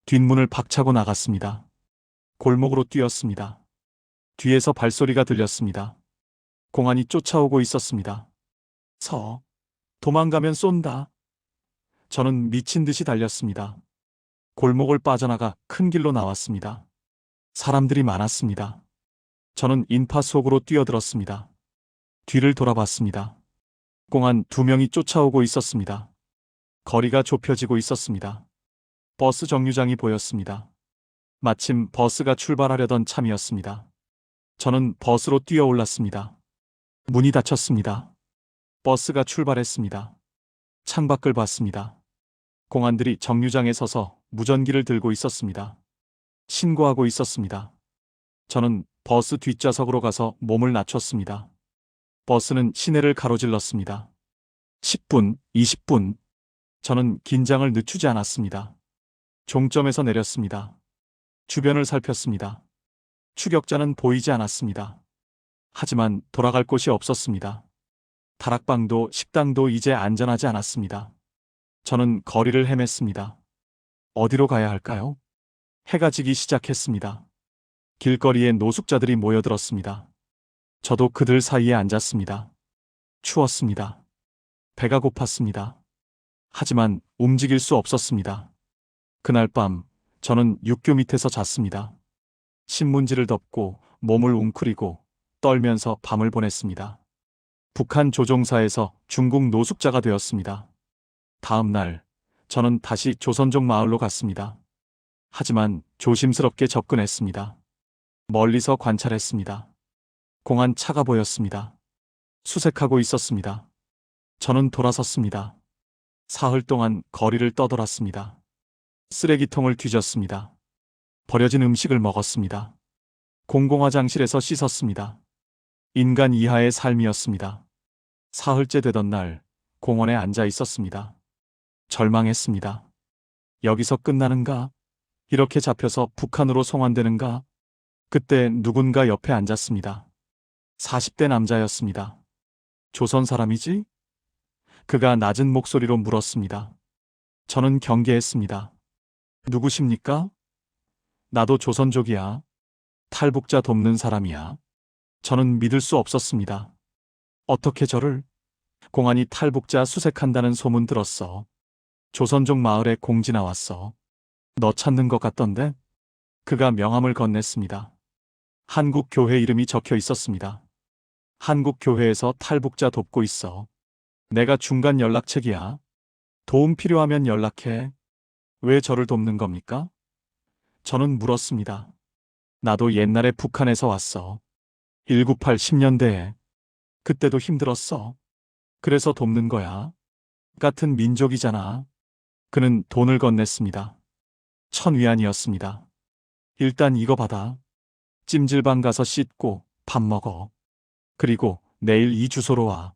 뒷문을 박차고 나갔습니다. 골목으로 뛰었습니다. 뒤에서 발소리가 들렸습니다. 공안이 쫓아오고 있었습니다. 도망가면 쏜다. 저는 미친 듯이 달렸습니다. 골목을 빠져나가 큰 길로 나왔습니다. 사람들이 많았습니다. 저는 인파 속으로 뛰어들었습니다. 뒤를 돌아봤습니다. 공안 2명이 쫓아오고 있었습니다. 거리가 좁혀지고 있었습니다. 버스 정류장이 보였습니다. 마침 버스가 출발하려던 참이었습니다. 저는 버스로 뛰어 올랐습니다. 문이 닫혔습니다. 버스가 출발했습니다. 창밖을 봤습니다. 공안들이 정류장에 서서 무전기를 들고 있었습니다. 신고하고 있었습니다. 저는 버스 뒷좌석으로 가서 몸을 낮췄습니다. 버스는 시내를 가로질렀습니다. 10분, 20분. 저는 긴장을 늦추지 않았습니다. 종점에서 내렸습니다. 주변을 살폈습니다. 추격자는 보이지 않았습니다. 하지만 돌아갈 곳이 없었습니다. 다락방도 식당도 이제 안전하지 않았습니다. 저는 거리를 헤맸습니다. 어디로 가야 할까요? 해가 지기 시작했습니다. 길거리에 노숙자들이 모여들었습니다. 저도 그들 사이에 앉았습니다. 추웠습니다. 배가 고팠습니다. 하지만 움직일 수 없었습니다. 그날 밤 저는 육교 밑에서 잤습니다. 신문지를 덮고 몸을 웅크리고 떨면서 밤을 보냈습니다. 북한 조종사에서 중국 노숙자가 되었습니다. 다음 날 저는 다시 조선족 마을로 갔습니다. 하지만 조심스럽게 접근했습니다. 멀리서 관찰했습니다. 공안 차가 보였습니다. 수색하고 있었습니다. 저는 돌아섰습니다. 사흘 동안 거리를 떠돌았습니다. 쓰레기통을 뒤졌습니다. 버려진 음식을 먹었습니다. 공공화장실에서 씻었습니다. 인간 이하의 삶이었습니다. 사흘째 되던 날 공원에 앉아 있었습니다. 절망했습니다. 여기서 끝나는가? 이렇게 잡혀서 북한으로 송환되는가? 그때 누군가 옆에 앉았습니다. 40대 남자였습니다. 조선 사람이지? 그가 낮은 목소리로 물었습니다. 저는 경계했습니다. 누구십니까? 나도 조선족이야. 탈북자 돕는 사람이야. 저는 믿을 수 없었습니다. 어떻게 저를? 공안이 탈북자 수색한다는 소문 들었어. 조선족 마을에 공지 나왔어. 너 찾는 것 같던데? 그가 명함을 건넸습니다. 한국 교회 이름이 적혀 있었습니다. 한국 교회에서 탈북자 돕고 있어. 내가 중간 연락책이야. 도움 필요하면 연락해. 왜 저를 돕는 겁니까? 저는 물었습니다. 나도 옛날에 북한에서 왔어. 198 10년대에. 그때도 힘들었어. 그래서 돕는 거야. 같은 민족이잖아. 그는 돈을 건넸습니다. 1000위안이었습니다. 일단 이거 받아. 찜질방 가서 씻고 밥 먹어. 그리고 내일 이 주소로 와.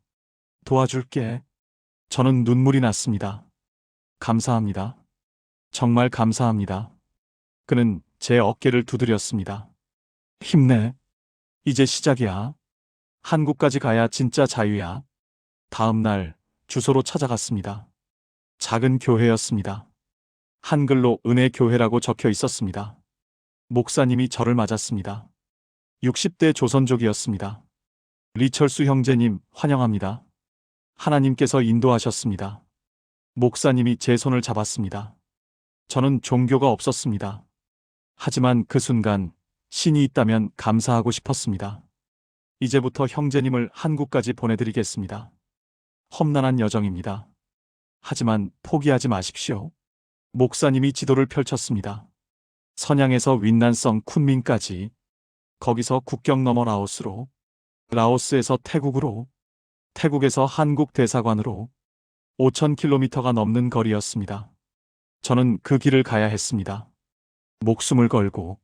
도와줄게. 저는 눈물이 났습니다. 감사합니다. 정말 감사합니다. 그는 제 어깨를 두드렸습니다. 힘내. 이제 시작이야. 한국까지 가야 진짜 자유야. 다음 날 주소로 찾아갔습니다. 작은 교회였습니다. 한글로 은혜교회라고 적혀 있었습니다. 목사님이 저를 맞았습니다. 60대 조선족이었습니다. 리철수 형제님 환영합니다. 하나님께서 인도하셨습니다. 목사님이 제 손을 잡았습니다. 저는 종교가 없었습니다. 하지만 그 순간 신이 있다면 감사하고 싶었습니다. 이제부터 형제님을 한국까지 보내드리겠습니다. 험난한 여정입니다. 하지만 포기하지 마십시오. 목사님이 지도를 펼쳤습니다. 선양에서 윈난성 쿤민까지, 거기서 국경 너머 라오스로, 라오스에서 태국으로, 태국에서 한국 대사관으로 5000km가 넘는 거리였습니다. 저는 그 길을 가야 했습니다. 목숨을 걸고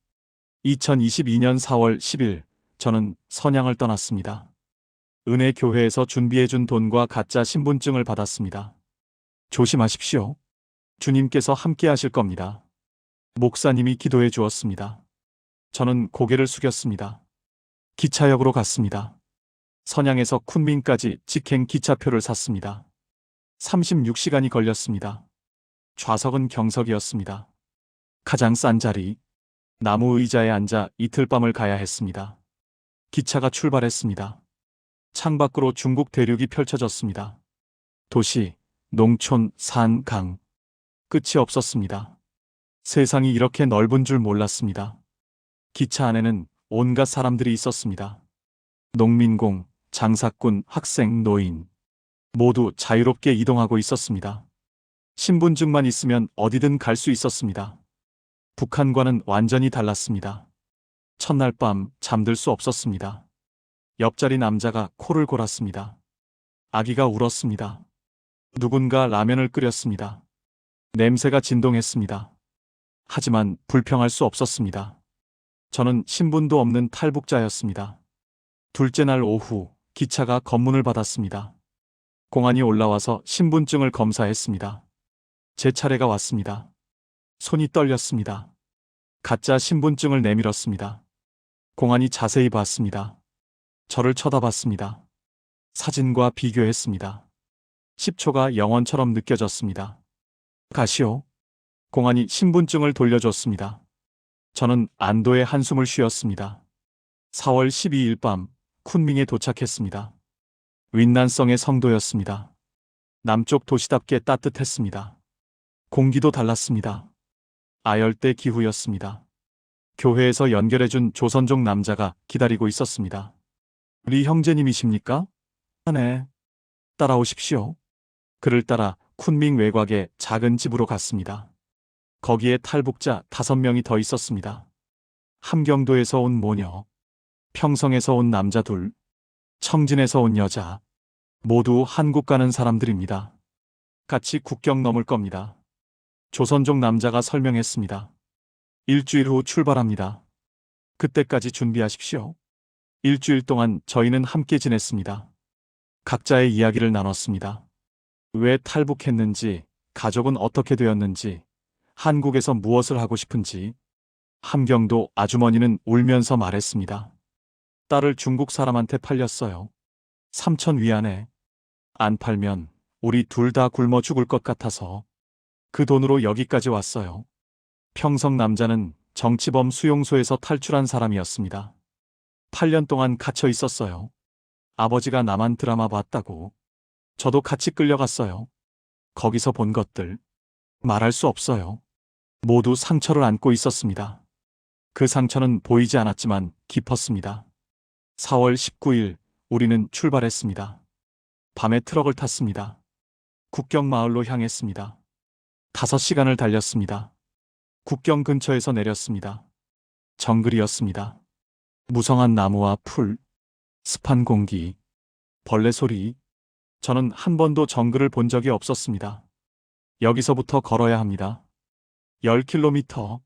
2022년 4월 10일 저는 선양을 떠났습니다. 은혜교회에서 준비해준 돈과 가짜 신분증을 받았습니다. 조심하십시오. 주님께서 함께 하실 겁니다. 목사님이 기도해 주었습니다. 저는 고개를 숙였습니다. 기차역으로 갔습니다. 선양에서 쿤민까지 직행 기차표를 샀습니다. 36시간이 걸렸습니다. 좌석은 경석이었습니다. 가장 싼 자리, 나무 의자에 앉아 이틀 밤을 가야 했습니다. 기차가 출발했습니다. 창밖으로 중국 대륙이 펼쳐졌습니다. 도시, 농촌, 산, 강. 끝이 없었습니다. 세상이 이렇게 넓은 줄 몰랐습니다. 기차 안에는 온갖 사람들이 있었습니다. 농민공, 장사꾼, 학생, 노인. 모두 자유롭게 이동하고 있었습니다. 신분증만 있으면 어디든 갈 수 있었습니다. 북한과는 완전히 달랐습니다. 첫날 밤 잠들 수 없었습니다. 옆자리 남자가 코를 골았습니다. 아기가 울었습니다. 누군가 라면을 끓였습니다. 냄새가 진동했습니다. 하지만 불평할 수 없었습니다. 저는 신분도 없는 탈북자였습니다. 둘째 날 오후 기차가 검문을 받았습니다. 공안이 올라와서 신분증을 검사했습니다. 제 차례가 왔습니다. 손이 떨렸습니다. 가짜 신분증을 내밀었습니다. 공안이 자세히 봤습니다. 저를 쳐다봤습니다. 사진과 비교했습니다. 10초가 영원처럼 느껴졌습니다. 가시오. 공안이 신분증을 돌려줬습니다. 저는 안도의 한숨을 쉬었습니다. 4월 12일 밤 쿤밍에 도착했습니다. 윈난성의 성도였습니다. 남쪽 도시답게 따뜻했습니다. 공기도 달랐습니다. 아열대 기후였습니다. 교회에서 연결해준 조선족 남자가 기다리고 있었습니다. 우리 형제님이십니까? 네. 따라오십시오. 그를 따라 쿤밍 외곽의 작은 집으로 갔습니다. 거기에 탈북자 5명이 더 있었습니다. 함경도에서 온 모녀, 평성에서 온 남자 둘, 청진에서 온 여자, 모두 한국 가는 사람들입니다. 같이 국경 넘을 겁니다. 조선족 남자가 설명했습니다. 일주일 후 출발합니다. 그때까지 준비하십시오. 일주일 동안 저희는 함께 지냈습니다. 각자의 이야기를 나눴습니다. 왜 탈북했는지, 가족은 어떻게 되었는지, 한국에서 무엇을 하고 싶은지. 함경도 아주머니는 울면서 말했습니다. 딸을 중국 사람한테 팔렸어요. 3천 위안에. 안 팔면 우리 둘 다 굶어 죽을 것 같아서 그 돈으로 여기까지 왔어요. 평성 남자는 정치범 수용소에서 탈출한 사람이었습니다. 8년 동안 갇혀 있었어요. 아버지가 남한 드라마 봤다고. 저도 같이 끌려갔어요. 거기서 본 것들 말할 수 없어요. 모두 상처를 안고 있었습니다. 그 상처는 보이지 않았지만 깊었습니다. 4월 19일 우리는 출발했습니다. 밤에 트럭을 탔습니다. 국경 마을로 향했습니다. 5시간을 달렸습니다. 국경 근처에서 내렸습니다. 정글이었습니다. 무성한 나무와 풀, 습한 공기, 벌레 소리. 저는 한 번도 정글을 본 적이 없었습니다. 여기서부터 걸어야 합니다. 10km.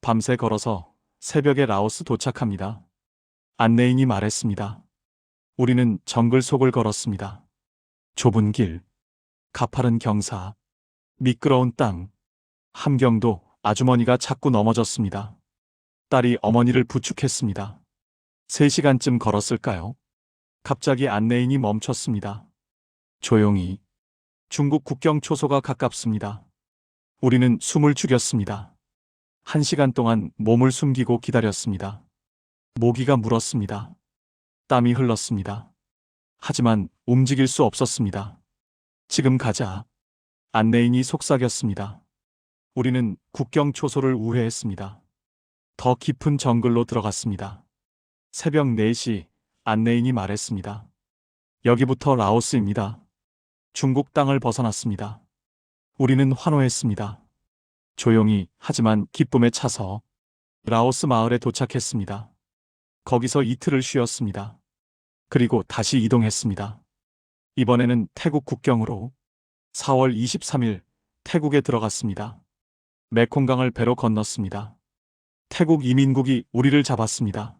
밤새 걸어서 새벽에 라오스 도착합니다. 안내인이 말했습니다. 우리는 정글 속을 걸었습니다. 좁은 길, 가파른 경사, 미끄러운 땅. 함경도 아주머니가 자꾸 넘어졌습니다. 딸이 어머니를 부축했습니다. 3시간쯤 걸었을까요? 갑자기 안내인이 멈췄습니다. 조용히. 중국 국경 초소가 가깝습니다. 우리는 숨을 죽였습니다. 1시간 동안 몸을 숨기고 기다렸습니다. 모기가 물었습니다. 땀이 흘렀습니다. 하지만 움직일 수 없었습니다. 지금 가자. 안내인이 속삭였습니다. 우리는 국경 초소를 우회했습니다. 더 깊은 정글로 들어갔습니다. 새벽 4시 안내인이 말했습니다. 여기부터 라오스입니다. 중국 땅을 벗어났습니다. 우리는 환호했습니다. 조용히 하지만 기쁨에 차서 라오스 마을에 도착했습니다. 거기서 이틀을 쉬었습니다. 그리고 다시 이동했습니다. 이번에는 태국 국경으로 4월 23일 태국에 들어갔습니다. 메콩강을 배로 건넜습니다. 태국 이민국이 우리를 잡았습니다.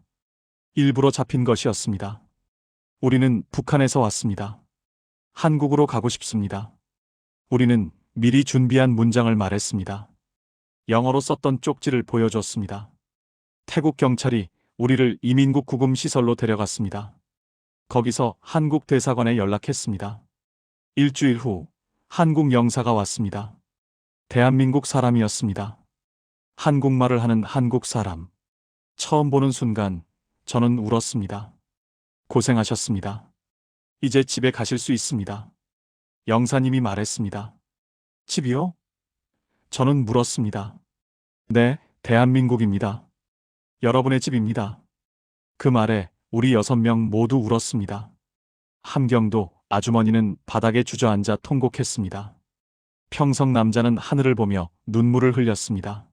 일부러 잡힌 것이었습니다. 우리는 북한에서 왔습니다. 한국으로 가고 싶습니다. 우리는 미리 준비한 문장을 말했습니다. 영어로 썼던 쪽지를 보여줬습니다. 태국 경찰이 우리를 이민국 구금 시설로 데려갔습니다. 거기서 한국 대사관에 연락했습니다. 일주일 후 한국 영사가 왔습니다. 대한민국 사람이었습니다. 한국말을 하는 한국 사람. 처음 보는 순간 저는 울었습니다. 고생하셨습니다. 이제 집에 가실 수 있습니다. 영사님이 말했습니다. 집이요? 저는 물었습니다. 네, 대한민국입니다. 여러분의 집입니다. 그 말에 우리 6명 모두 울었습니다. 함경도 아주머니는 바닥에 주저앉아 통곡했습니다. 평성 남자는 하늘을 보며 눈물을 흘렸습니다.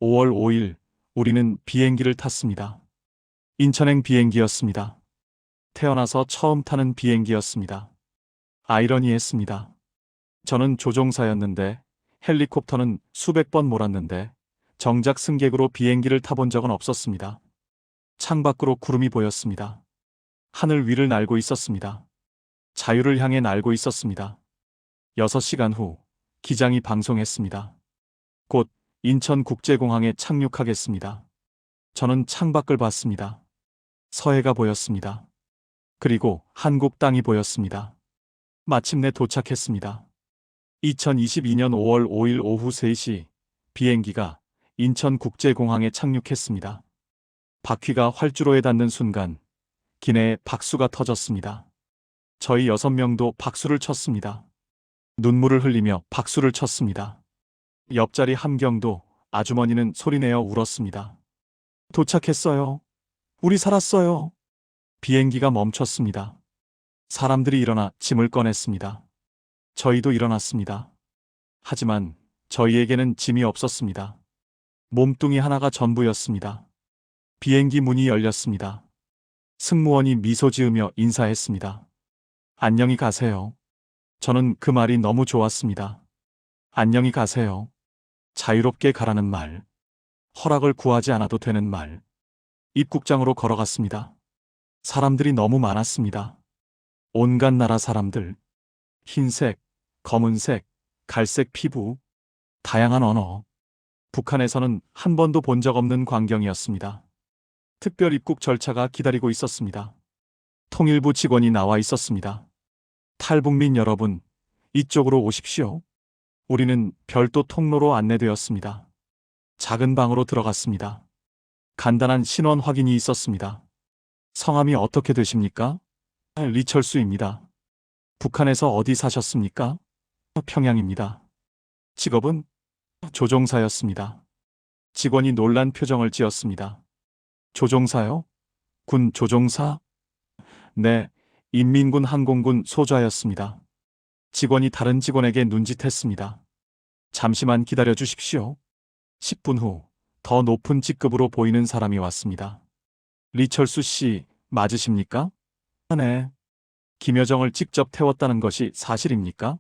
5월 5일 우리는 비행기를 탔습니다. 인천행 비행기였습니다. 태어나서 처음 타는 비행기였습니다. 아이러니했습니다. 저는 조종사였는데 헬리콥터는 수백 번 몰았는데 정작 승객으로 비행기를 타본 적은 없었습니다. 창밖으로 구름이 보였습니다. 하늘 위를 날고 있었습니다. 자유를 향해 날고 있었습니다. 6시간 후 기장이 방송했습니다. 곧 인천국제공항에 착륙하겠습니다. 저는 창밖을 봤습니다. 서해가 보였습니다. 그리고 한국 땅이 보였습니다. 마침내 도착했습니다. 2022년 5월 5일 오후 3시 비행기가 인천국제공항에 착륙했습니다. 바퀴가 활주로에 닿는 순간 기내에 박수가 터졌습니다. 저희 6명도 박수를 쳤습니다. 눈물을 흘리며 박수를 쳤습니다. 옆자리 함경도 아주머니는 소리내어 울었습니다. 도착했어요. 우리 살았어요. 비행기가 멈췄습니다. 사람들이 일어나 짐을 꺼냈습니다. 저희도 일어났습니다. 하지만 저희에게는 짐이 없었습니다. 몸뚱이 하나가 전부였습니다. 비행기 문이 열렸습니다. 승무원이 미소 지으며 인사했습니다. 안녕히 가세요. 저는 그 말이 너무 좋았습니다. 안녕히 가세요. 자유롭게 가라는 말. 허락을 구하지 않아도 되는 말. 입국장으로 걸어갔습니다. 사람들이 너무 많았습니다. 온갖 나라 사람들. 흰색, 검은색, 갈색 피부, 다양한 언어. 북한에서는 한 번도 본 적 없는 광경이었습니다. 특별 입국 절차가 기다리고 있었습니다. 통일부 직원이 나와 있었습니다. 탈북민 여러분, 이쪽으로 오십시오. 우리는 별도 통로로 안내되었습니다. 작은 방으로 들어갔습니다. 간단한 신원 확인이 있었습니다. 성함이 어떻게 되십니까? 리철수입니다. 북한에서 어디 사셨습니까? 평양입니다. 직업은 조종사였습니다. 직원이 놀란 표정을 지었습니다. 조종사요? 군 조종사? 네, 인민군 항공군 소좌였습니다. 직원이 다른 직원에게 눈짓했습니다. 잠시만 기다려 주십시오. 10분 후 더 높은 직급으로 보이는 사람이 왔습니다. 리철수 씨 맞으십니까? 네. 김여정을 직접 태웠다는 것이 사실입니까?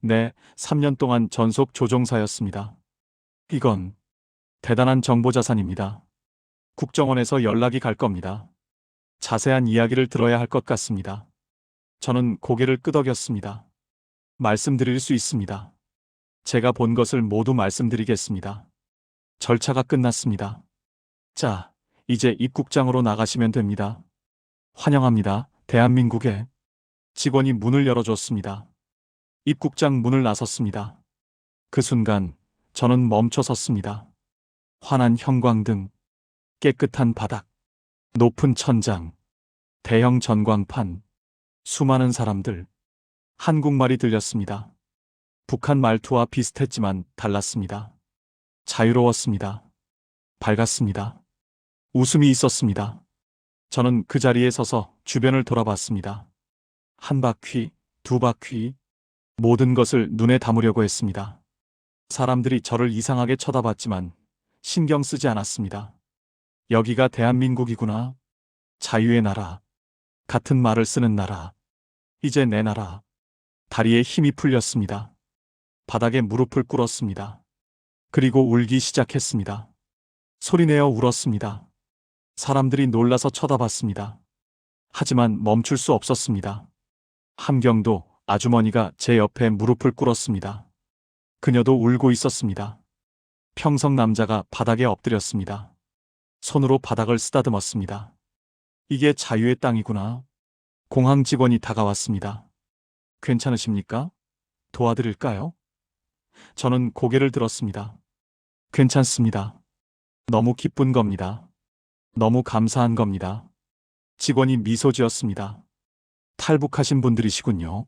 네, 3년 동안 전속 조종사였습니다. 이건 대단한 정보자산입니다. 국정원에서 연락이 갈 겁니다. 자세한 이야기를 들어야 할 것 같습니다. 저는 고개를 끄덕였습니다. 말씀드릴 수 있습니다. 제가 본 것을 모두 말씀드리겠습니다. 절차가 끝났습니다. 자, 이제 입국장으로 나가시면 됩니다. 환영합니다. 대한민국에. 직원이 문을 열어줬습니다. 입국장 문을 나섰습니다. 그 순간 저는 멈춰 섰습니다. 환한 형광등, 깨끗한 바닥, 높은 천장, 대형 전광판, 수많은 사람들. 한국말이 들렸습니다. 북한 말투와 비슷했지만 달랐습니다. 자유로웠습니다. 밝았습니다. 웃음이 있었습니다. 저는 그 자리에 서서 주변을 돌아봤습니다. 한 바퀴, 두 바퀴, 모든 것을 눈에 담으려고 했습니다. 사람들이 저를 이상하게 쳐다봤지만 신경 쓰지 않았습니다. 여기가 대한민국이구나. 자유의 나라. 같은 말을 쓰는 나라. 이제 내 나라. 다리에 힘이 풀렸습니다. 바닥에 무릎을 꿇었습니다. 그리고 울기 시작했습니다. 소리내어 울었습니다. 사람들이 놀라서 쳐다봤습니다. 하지만 멈출 수 없었습니다. 함경도 아주머니가 제 옆에 무릎을 꿇었습니다. 그녀도 울고 있었습니다. 평성 남자가 바닥에 엎드렸습니다. 손으로 바닥을 쓰다듬었습니다. 이게 자유의 땅이구나. 공항 직원이 다가왔습니다. 괜찮으십니까? 도와드릴까요? 저는 고개를 들었습니다. 괜찮습니다. 너무 기쁜 겁니다. 너무 감사한 겁니다. 직원이 미소 지었습니다. 탈북하신 분들이시군요.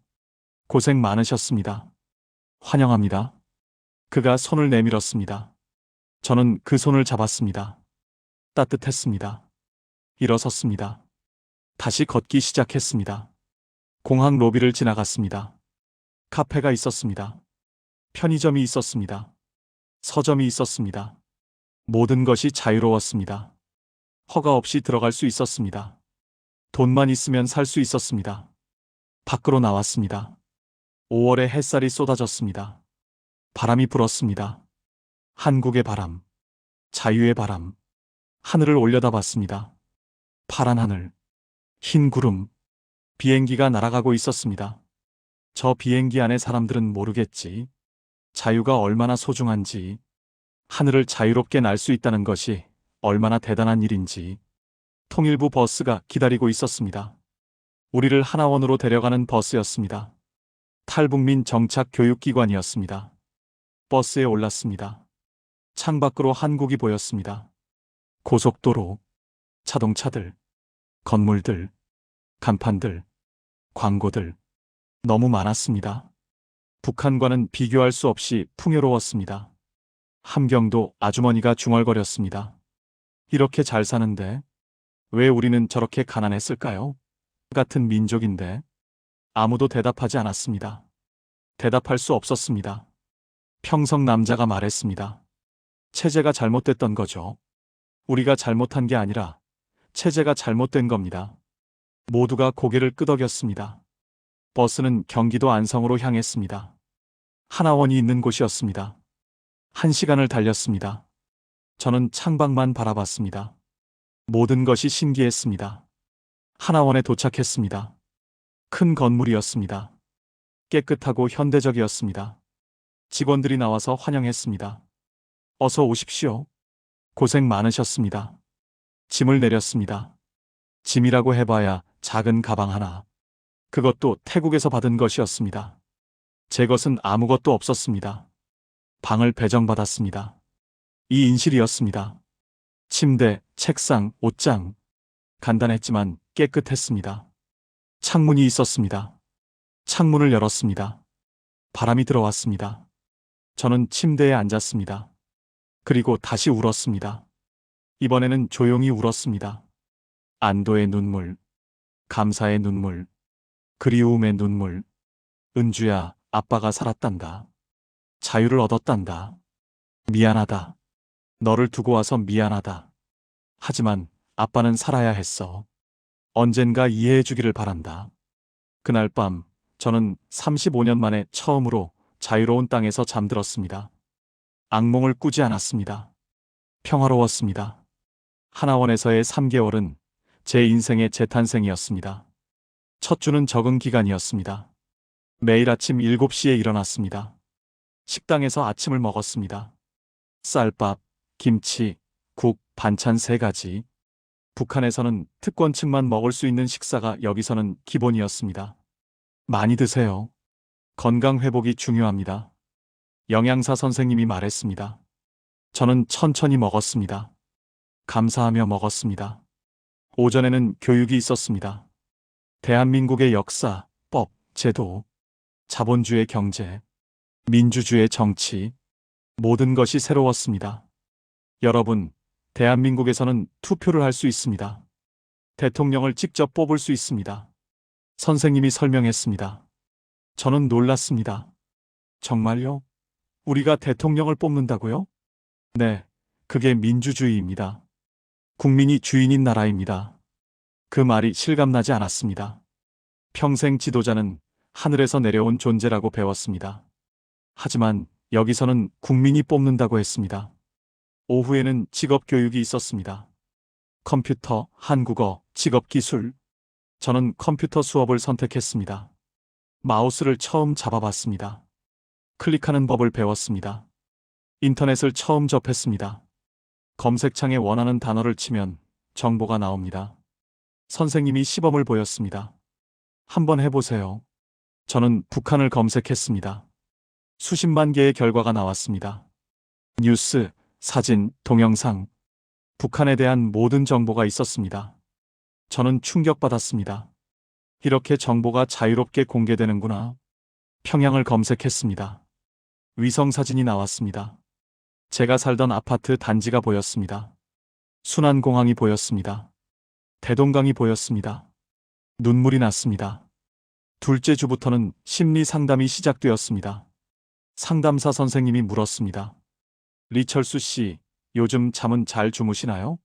고생 많으셨습니다. 환영합니다. 그가 손을 내밀었습니다. 저는 그 손을 잡았습니다. 따뜻했습니다. 일어섰습니다. 다시 걷기 시작했습니다. 공항 로비를 지나갔습니다. 카페가 있었습니다. 편의점이 있었습니다. 서점이 있었습니다. 모든 것이 자유로웠습니다. 허가 없이 들어갈 수 있었습니다. 돈만 있으면 살 수 있었습니다. 밖으로 나왔습니다. 5월에 햇살이 쏟아졌습니다. 바람이 불었습니다. 한국의 바람, 자유의 바람, 하늘을 올려다봤습니다. 파란 하늘, 흰 구름, 비행기가 날아가고 있었습니다. 저 비행기 안의 사람들은 모르겠지. 자유가 얼마나 소중한지, 하늘을 자유롭게 날 수 있다는 것이 얼마나 대단한 일인지. 통일부 버스가 기다리고 있었습니다. 우리를 하나원으로 데려가는 버스였습니다. 탈북민 정착 교육기관이었습니다. 버스에 올랐습니다. 창밖으로 한국이 보였습니다. 고속도로, 자동차들, 건물들, 간판들, 광고들, 너무 많았습니다. 북한과는 비교할 수 없이 풍요로웠습니다. 함경도 아주머니가 중얼거렸습니다. 이렇게 잘 사는데 왜 우리는 저렇게 가난했을까요? 같은 민족인데. 아무도 대답하지 않았습니다. 대답할 수 없었습니다. 평성 남자가 말했습니다. 체제가 잘못됐던 거죠. 우리가 잘못한 게 아니라 체제가 잘못된 겁니다. 모두가 고개를 끄덕였습니다. 버스는 경기도 안성으로 향했습니다. 하나원이 있는 곳이었습니다. 1시간을 달렸습니다. 저는 창밖만 바라봤습니다. 모든 것이 신기했습니다. 하나원에 도착했습니다. 큰 건물이었습니다. 깨끗하고 현대적이었습니다. 직원들이 나와서 환영했습니다. 어서 오십시오. 고생 많으셨습니다. 짐을 내렸습니다. 짐이라고 해봐야 작은 가방 하나. 그것도 태국에서 받은 것이었습니다. 제 것은 아무것도 없었습니다. 방을 배정받았습니다. 2인실이었습니다. 침대, 책상, 옷장. 간단했지만 깨끗했습니다. 창문이 있었습니다. 창문을 열었습니다. 바람이 들어왔습니다. 저는 침대에 앉았습니다. 그리고 다시 울었습니다. 이번에는 조용히 울었습니다. 안도의 눈물, 감사의 눈물, 그리움의 눈물. 은주야, 아빠가 살았단다. 자유를 얻었단다. 미안하다. 너를 두고 와서 미안하다. 하지만 아빠는 살아야 했어. 언젠가 이해해 주기를 바란다. 그날 밤 저는 35년 만에 처음으로 자유로운 땅에서 잠들었습니다. 악몽을 꾸지 않았습니다. 평화로웠습니다. 하나원에서의 3개월은 제 인생의 재탄생이었습니다. 첫 주는 적응 기간이었습니다. 매일 아침 7시에 일어났습니다. 식당에서 아침을 먹었습니다. 쌀밥, 김치, 국, 반찬 3가지. 북한에서는 특권층만 먹을 수 있는 식사가 여기서는 기본이었습니다. 많이 드세요. 건강 회복이 중요합니다. 영양사 선생님이 말했습니다. 저는 천천히 먹었습니다. 감사하며 먹었습니다. 오전에는 교육이 있었습니다. 대한민국의 역사, 법, 제도, 자본주의 경제, 민주주의 정치, 모든 것이 새로웠습니다. 여러분, 대한민국에서는 투표를 할 수 있습니다. 대통령을 직접 뽑을 수 있습니다. 선생님이 설명했습니다. 저는 놀랐습니다. 정말요? 우리가 대통령을 뽑는다고요? 네, 그게 민주주의입니다. 국민이 주인인 나라입니다. 그 말이 실감나지 않았습니다. 평생 지도자는 하늘에서 내려온 존재라고 배웠습니다. 하지만 여기서는 국민이 뽑는다고 했습니다. 오후에는 직업교육이 있었습니다. 컴퓨터, 한국어, 직업기술. 저는 컴퓨터 수업을 선택했습니다. 마우스를 처음 잡아봤습니다. 클릭하는 법을 배웠습니다. 인터넷을 처음 접했습니다. 검색창에 원하는 단어를 치면 정보가 나옵니다. 선생님이 시범을 보였습니다. 한번 해보세요. 저는 북한을 검색했습니다. 수십만 개의 결과가 나왔습니다. 뉴스, 사진, 동영상, 북한에 대한 모든 정보가 있었습니다. 저는 충격받았습니다. 이렇게 정보가 자유롭게 공개되는구나. 평양을 검색했습니다. 위성사진이 나왔습니다. 제가 살던 아파트 단지가 보였습니다. 순안공항이 보였습니다. 대동강이 보였습니다. 눈물이 났습니다. 둘째 주부터는 심리 상담이 시작되었습니다. 상담사 선생님이 물었습니다. 리철수 씨, 요즘 잠은 잘 주무시나요?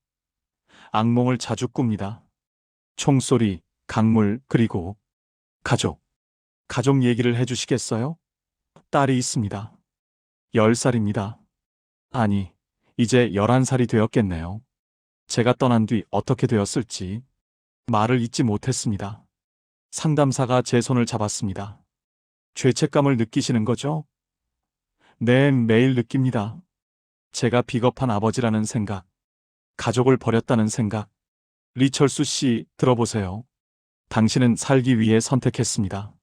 악몽을 자주 꿉니다. 총소리, 강물, 그리고 가족. 가족 얘기를 해주시겠어요? 딸이 있습니다. 10살입니다. 아니, 이제 11살이 되었겠네요. 제가 떠난 뒤 어떻게 되었을지 말을 잇지 못했습니다. 상담사가 제 손을 잡았습니다. 죄책감을 느끼시는 거죠? 네, 매일 느낍니다. 제가 비겁한 아버지라는 생각, 가족을 버렸다는 생각. 리철수 씨, 들어보세요. 당신은 살기 위해 선택했습니다.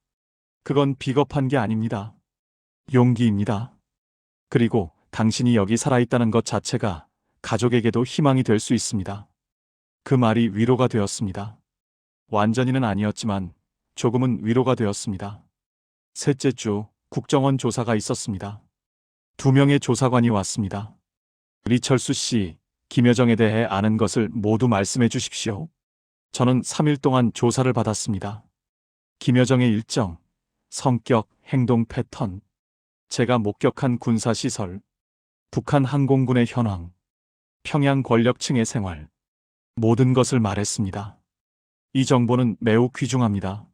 그건 비겁한 게 아닙니다. 용기입니다. 그리고 당신이 여기 살아있다는 것 자체가 가족에게도 희망이 될 수 있습니다. 그 말이 위로가 되었습니다. 완전히는 아니었지만 조금은 위로가 되었습니다. 셋째 주 국정원 조사가 있었습니다. 2명의 조사관이 왔습니다. 리철수 씨, 김여정에 대해 아는 것을 모두 말씀해 주십시오. 저는 3일 동안 조사를 받았습니다. 김여정의 일정, 성격, 행동 패턴, 제가 목격한 군사시설, 북한 항공군의 현황, 평양 권력층의 생활, 모든 것을 말했습니다. 이 정보는 매우 귀중합니다.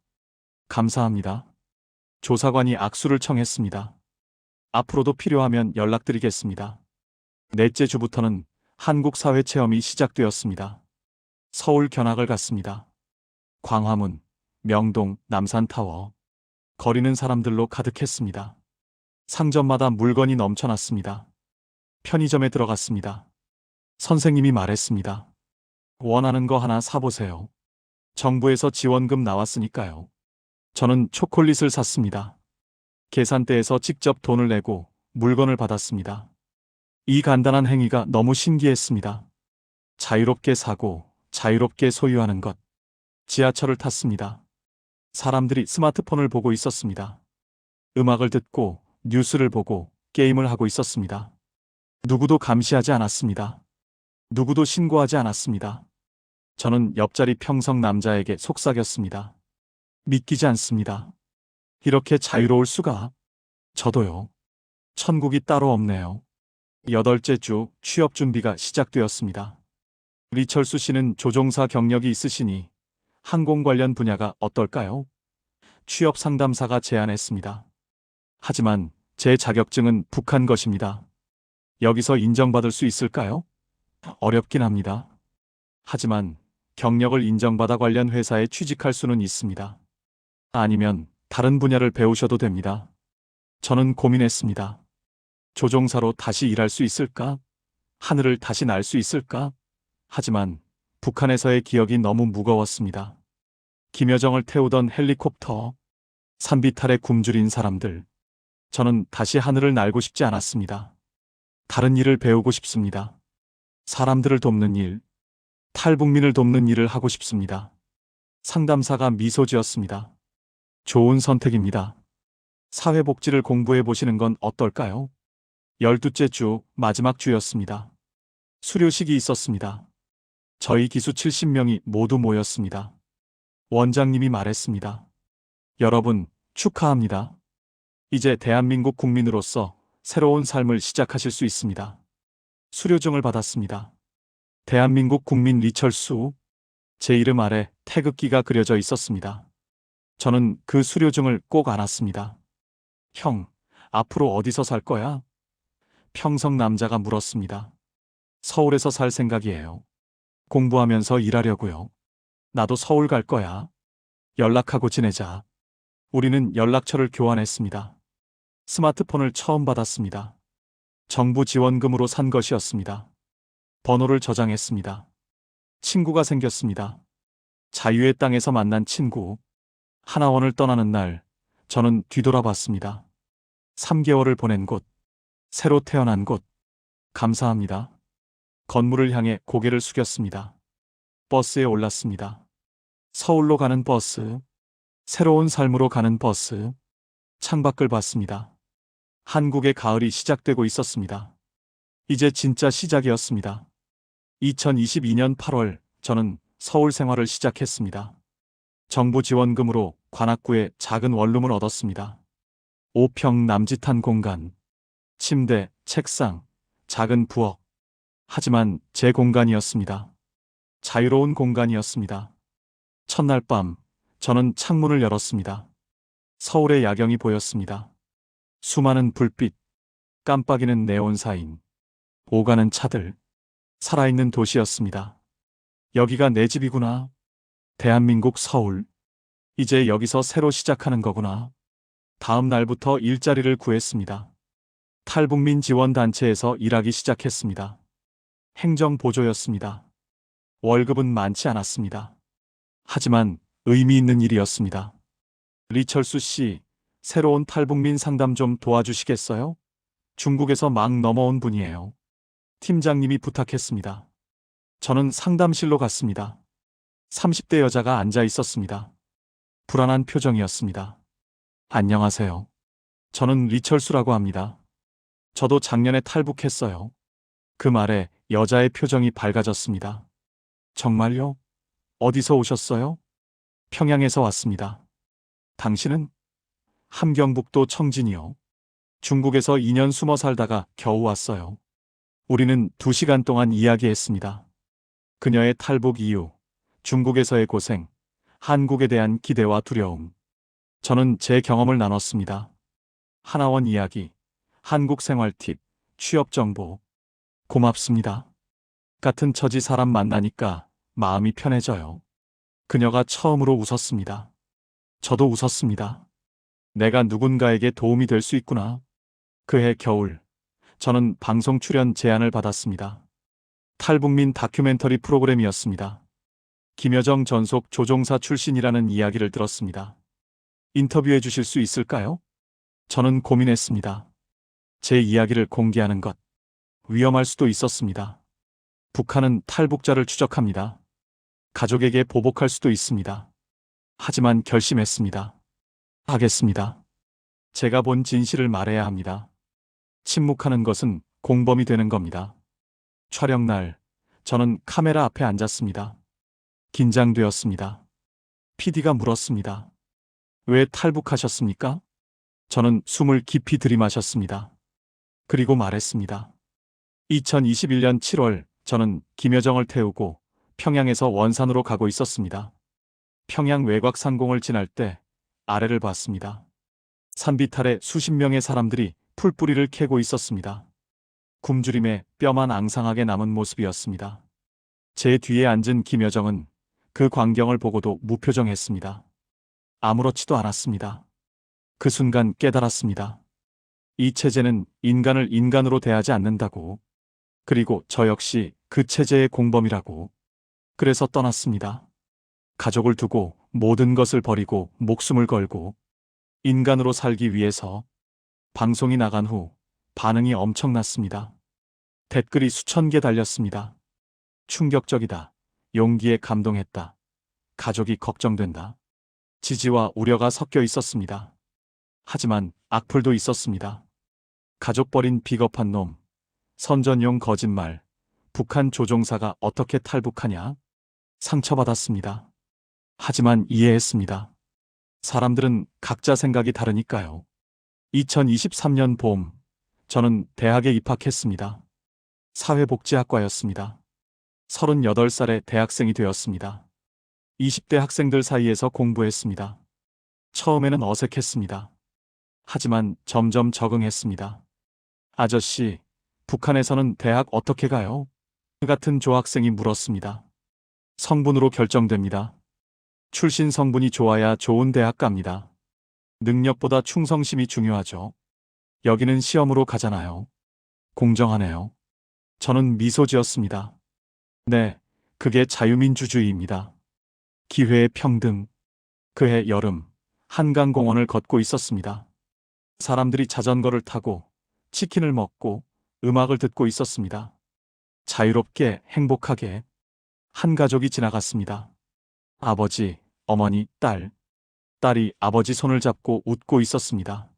감사합니다. 조사관이 악수를 청했습니다. 앞으로도 필요하면 연락드리겠습니다. 넷째 주부터는 한국 사회 체험이 시작되었습니다. 서울 견학을 갔습니다. 광화문, 명동, 남산타워. 거리는 사람들로 가득했습니다. 상점마다 물건이 넘쳐났습니다. 편의점에 들어갔습니다. 선생님이 말했습니다. 원하는 거 하나 사보세요. 정부에서 지원금 나왔으니까요. 저는 초콜릿을 샀습니다. 계산대에서 직접 돈을 내고 물건을 받았습니다. 이 간단한 행위가 너무 신기했습니다. 자유롭게 사고, 자유롭게 소유하는 것. 지하철을 탔습니다. 사람들이 스마트폰을 보고 있었습니다. 음악을 듣고, 뉴스를 보고, 게임을 하고 있었습니다. 누구도 감시하지 않았습니다. 누구도 신고하지 않았습니다. 저는 옆자리 평성 남자에게 속삭였습니다. 믿기지 않습니다. 이렇게 자유로울 수가. 저도요. 천국이 따로 없네요. 8째 주 취업 준비가 시작되었습니다. 리철수 씨는 조종사 경력이 있으시니 항공 관련 분야가 어떨까요? 취업 상담사가 제안했습니다. 하지만 제 자격증은 북한 것입니다. 여기서 인정받을 수 있을까요? 어렵긴 합니다. 하지만 경력을 인정받아 관련 회사에 취직할 수는 있습니다. 아니면 다른 분야를 배우셔도 됩니다. 저는 고민했습니다. 조종사로 다시 일할 수 있을까? 하늘을 다시 날 수 있을까? 하지만 북한에서의 기억이 너무 무거웠습니다. 김여정을 태우던 헬리콥터, 산비탈에 굶주린 사람들. 저는 다시 하늘을 날고 싶지 않았습니다. 다른 일을 배우고 싶습니다. 사람들을 돕는 일, 탈북민을 돕는 일을 하고 싶습니다. 상담사가 미소 지었습니다. 좋은 선택입니다. 사회복지를 공부해 보시는 건 어떨까요? 12째 주 마지막 주였습니다. 수료식이 있었습니다. 저희 기수 70명이 모두 모였습니다. 원장님이 말했습니다. 여러분, 축하합니다. 이제 대한민국 국민으로서 새로운 삶을 시작하실 수 있습니다. 수료증을 받았습니다. 대한민국 국민 리철수. 제 이름 아래 태극기가 그려져 있었습니다. 저는 그 수료증을 꼭 안았습니다. 형, 앞으로 어디서 살 거야? 평성 남자가 물었습니다. 서울에서 살 생각이에요. 공부하면서 일하려고요. 나도 서울 갈 거야. 연락하고 지내자. 우리는 연락처를 교환했습니다. 스마트폰을 처음 받았습니다. 정부 지원금으로 산 것이었습니다. 번호를 저장했습니다. 친구가 생겼습니다. 자유의 땅에서 만난 친구. 하나원을 떠나는 날, 저는 뒤돌아봤습니다. 3개월을 보낸 곳, 새로 태어난 곳. 감사합니다. 건물을 향해 고개를 숙였습니다. 버스에 올랐습니다. 서울로 가는 버스, 새로운 삶으로 가는 버스. 창밖을 봤습니다. 한국의 가을이 시작되고 있었습니다. 이제 진짜 시작이었습니다. 2022년 8월, 저는 서울 생활을 시작했습니다. 정부 지원금으로 관악구에 작은 원룸을 얻었습니다. 5평 남짓한 공간, 침대, 책상, 작은 부엌. 하지만 제 공간이었습니다. 자유로운 공간이었습니다. 첫날 밤, 저는 창문을 열었습니다. 서울의 야경이 보였습니다. 수많은 불빛, 깜빡이는 네온 사인. 오가는 차들, 살아있는 도시였습니다. 여기가 내 집이구나. 대한민국 서울. 이제 여기서 새로 시작하는 거구나. 다음 날부터 일자리를 구했습니다. 탈북민 지원단체에서 일하기 시작했습니다. 행정보조였습니다. 월급은 많지 않았습니다. 하지만 의미 있는 일이었습니다. 리철수 씨, 새로운 탈북민 상담 좀 도와주시겠어요? 중국에서 막 넘어온 분이에요. 팀장님이 부탁했습니다. 저는 상담실로 갔습니다. 30대 여자가 앉아 있었습니다. 불안한 표정이었습니다. 안녕하세요. 저는 리철수라고 합니다. 저도 작년에 탈북했어요. 그 말에 여자의 표정이 밝아졌습니다. 정말요? 어디서 오셨어요? 평양에서 왔습니다. 당신은? 함경북도 청진이요. 중국에서 2년 숨어 살다가 겨우 왔어요. 우리는 2시간 동안 이야기했습니다. 그녀의 탈북 이유, 중국에서의 고생, 한국에 대한 기대와 두려움. 저는 제 경험을 나눴습니다. 하나원 이야기, 한국 생활 팁, 취업 정보. 고맙습니다. 같은 처지 사람 만나니까 마음이 편해져요. 그녀가 처음으로 웃었습니다. 저도 웃었습니다. 내가 누군가에게 도움이 될 수 있구나. 그해 겨울, 저는 방송 출연 제안을 받았습니다. 탈북민 다큐멘터리 프로그램이었습니다. 김여정 전속 조종사 출신이라는 이야기를 들었습니다. 인터뷰해 주실 수 있을까요? 저는 고민했습니다. 제 이야기를 공개하는 것, 위험할 수도 있었습니다. 북한은 탈북자를 추적합니다. 가족에게 보복할 수도 있습니다. 하지만 결심했습니다. 하겠습니다. 제가 본 진실을 말해야 합니다. 침묵하는 것은 공범이 되는 겁니다. 촬영 날, 저는 카메라 앞에 앉았습니다. 긴장되었습니다. PD가 물었습니다. 왜 탈북하셨습니까? 저는 숨을 깊이 들이마셨습니다. 그리고 말했습니다. 2021년 7월, 저는 김여정을 태우고 평양에서 원산으로 가고 있었습니다. 평양 외곽 상공을 지날 때 아래를 봤습니다. 산비탈에 수십 명의 사람들이 풀뿌리를 캐고 있었습니다. 굶주림에 뼈만 앙상하게 남은 모습이었습니다. 제 뒤에 앉은 김여정은 그 광경을 보고도 무표정했습니다. 아무렇지도 않았습니다. 그 순간 깨달았습니다. 이 체제는 인간을 인간으로 대하지 않는다고. 그리고 저 역시 그 체제의 공범이라고. 그래서 떠났습니다. 가족을 두고 모든 것을 버리고 목숨을 걸고 인간으로 살기 위해서. 방송이 나간 후 반응이 엄청났습니다. 댓글이 수천 개 달렸습니다. 충격적이다. 용기에 감동했다. 가족이 걱정된다. 지지와 우려가 섞여 있었습니다. 하지만 악플도 있었습니다. 가족 버린 비겁한 놈, 선전용 거짓말, 북한 조종사가 어떻게 탈북하냐? 상처받았습니다. 하지만 이해했습니다. 사람들은 각자 생각이 다르니까요. 2023년 봄, 저는 대학에 입학했습니다. 사회복지학과였습니다. 38살의 대학생이 되었습니다. 20대 학생들 사이에서 공부했습니다. 처음에는 어색했습니다. 하지만 점점 적응했습니다. 아저씨, 북한에서는 대학 어떻게 가요? 같은 조학생이 물었습니다. 성분으로 결정됩니다. 출신 성분이 좋아야 좋은 대학 갑니다. 능력보다 충성심이 중요하죠. 여기는 시험으로 가잖아요. 공정하네요. 저는 미소 지었습니다. 네, 그게 자유민주주의입니다. 기회의 평등. 그해 여름, 한강공원을 걷고 있었습니다. 사람들이 자전거를 타고 치킨을 먹고 음악을 듣고 있었습니다. 자유롭게 행복하게. 한 가족이 지나갔습니다. 아버지, 어머니, 딸. 딸이 아버지 손을 잡고 웃고 있었습니다.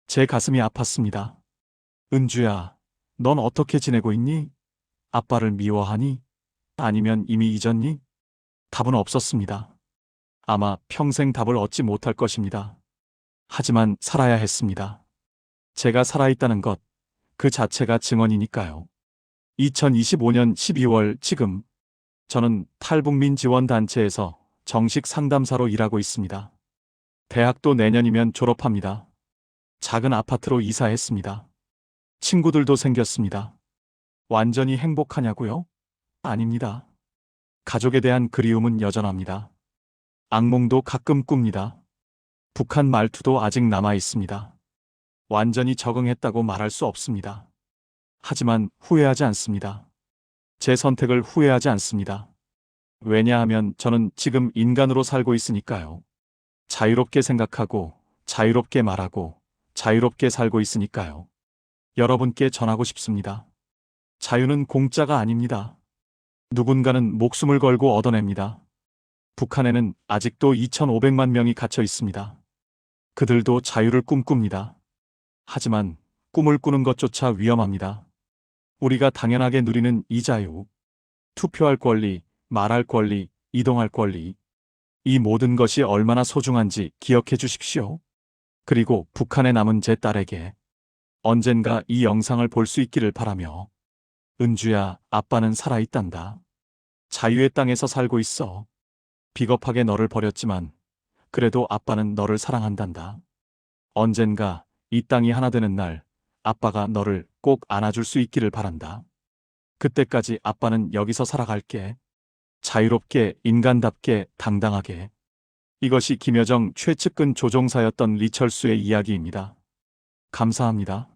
제 가슴이 아팠습니다. 은주야, 넌 어떻게 지내고 있니? 아빠를 미워하니? 아니면 이미 잊었니? 답은 없었습니다. 아마 평생 답을 얻지 못할 것입니다. 하지만 살아야 했습니다. 제가 살아있다는 것, 그 자체가 증언이니까요. 2025년 12월 지금, 저는 탈북민 지원단체에서 정식 상담사로 일하고 있습니다. 대학도 내년이면 졸업합니다. 작은 아파트로 이사했습니다. 친구들도 생겼습니다. 완전히 행복하냐고요? 아닙니다. 가족에 대한 그리움은 여전합니다. 악몽도 가끔 꿉니다. 북한 말투도 아직 남아 있습니다. 완전히 적응했다고 말할 수 없습니다. 하지만 후회하지 않습니다. 제 선택을 후회하지 않습니다. 왜냐하면 저는 지금 인간으로 살고 있으니까요. 자유롭게 생각하고, 자유롭게 말하고, 자유롭게 살고 있으니까요. 여러분께 전하고 싶습니다. 자유는 공짜가 아닙니다. 누군가는 목숨을 걸고 얻어냅니다. 북한에는 아직도 2,500만 명이 갇혀 있습니다. 그들도 자유를 꿈꿉니다. 하지만 꿈을 꾸는 것조차 위험합니다. 우리가 당연하게 누리는 이 자유, 투표할 권리, 말할 권리, 이동할 권리, 이 모든 것이 얼마나 소중한지 기억해 주십시오. 그리고 북한에 남은 제 딸에게 언젠가 이 영상을 볼 수 있기를 바라며, 은주야, 아빠는 살아있단다. 자유의 땅에서 살고 있어. 비겁하게 너를 버렸지만 그래도 아빠는 너를 사랑한단다. 언젠가 이 땅이 하나 되는 날 아빠가 너를 꼭 안아줄 수 있기를 바란다. 그때까지 아빠는 여기서 살아갈게. 자유롭게, 인간답게, 당당하게. 이것이 김여정 최측근 조종사였던 리철수의 이야기입니다. 감사합니다.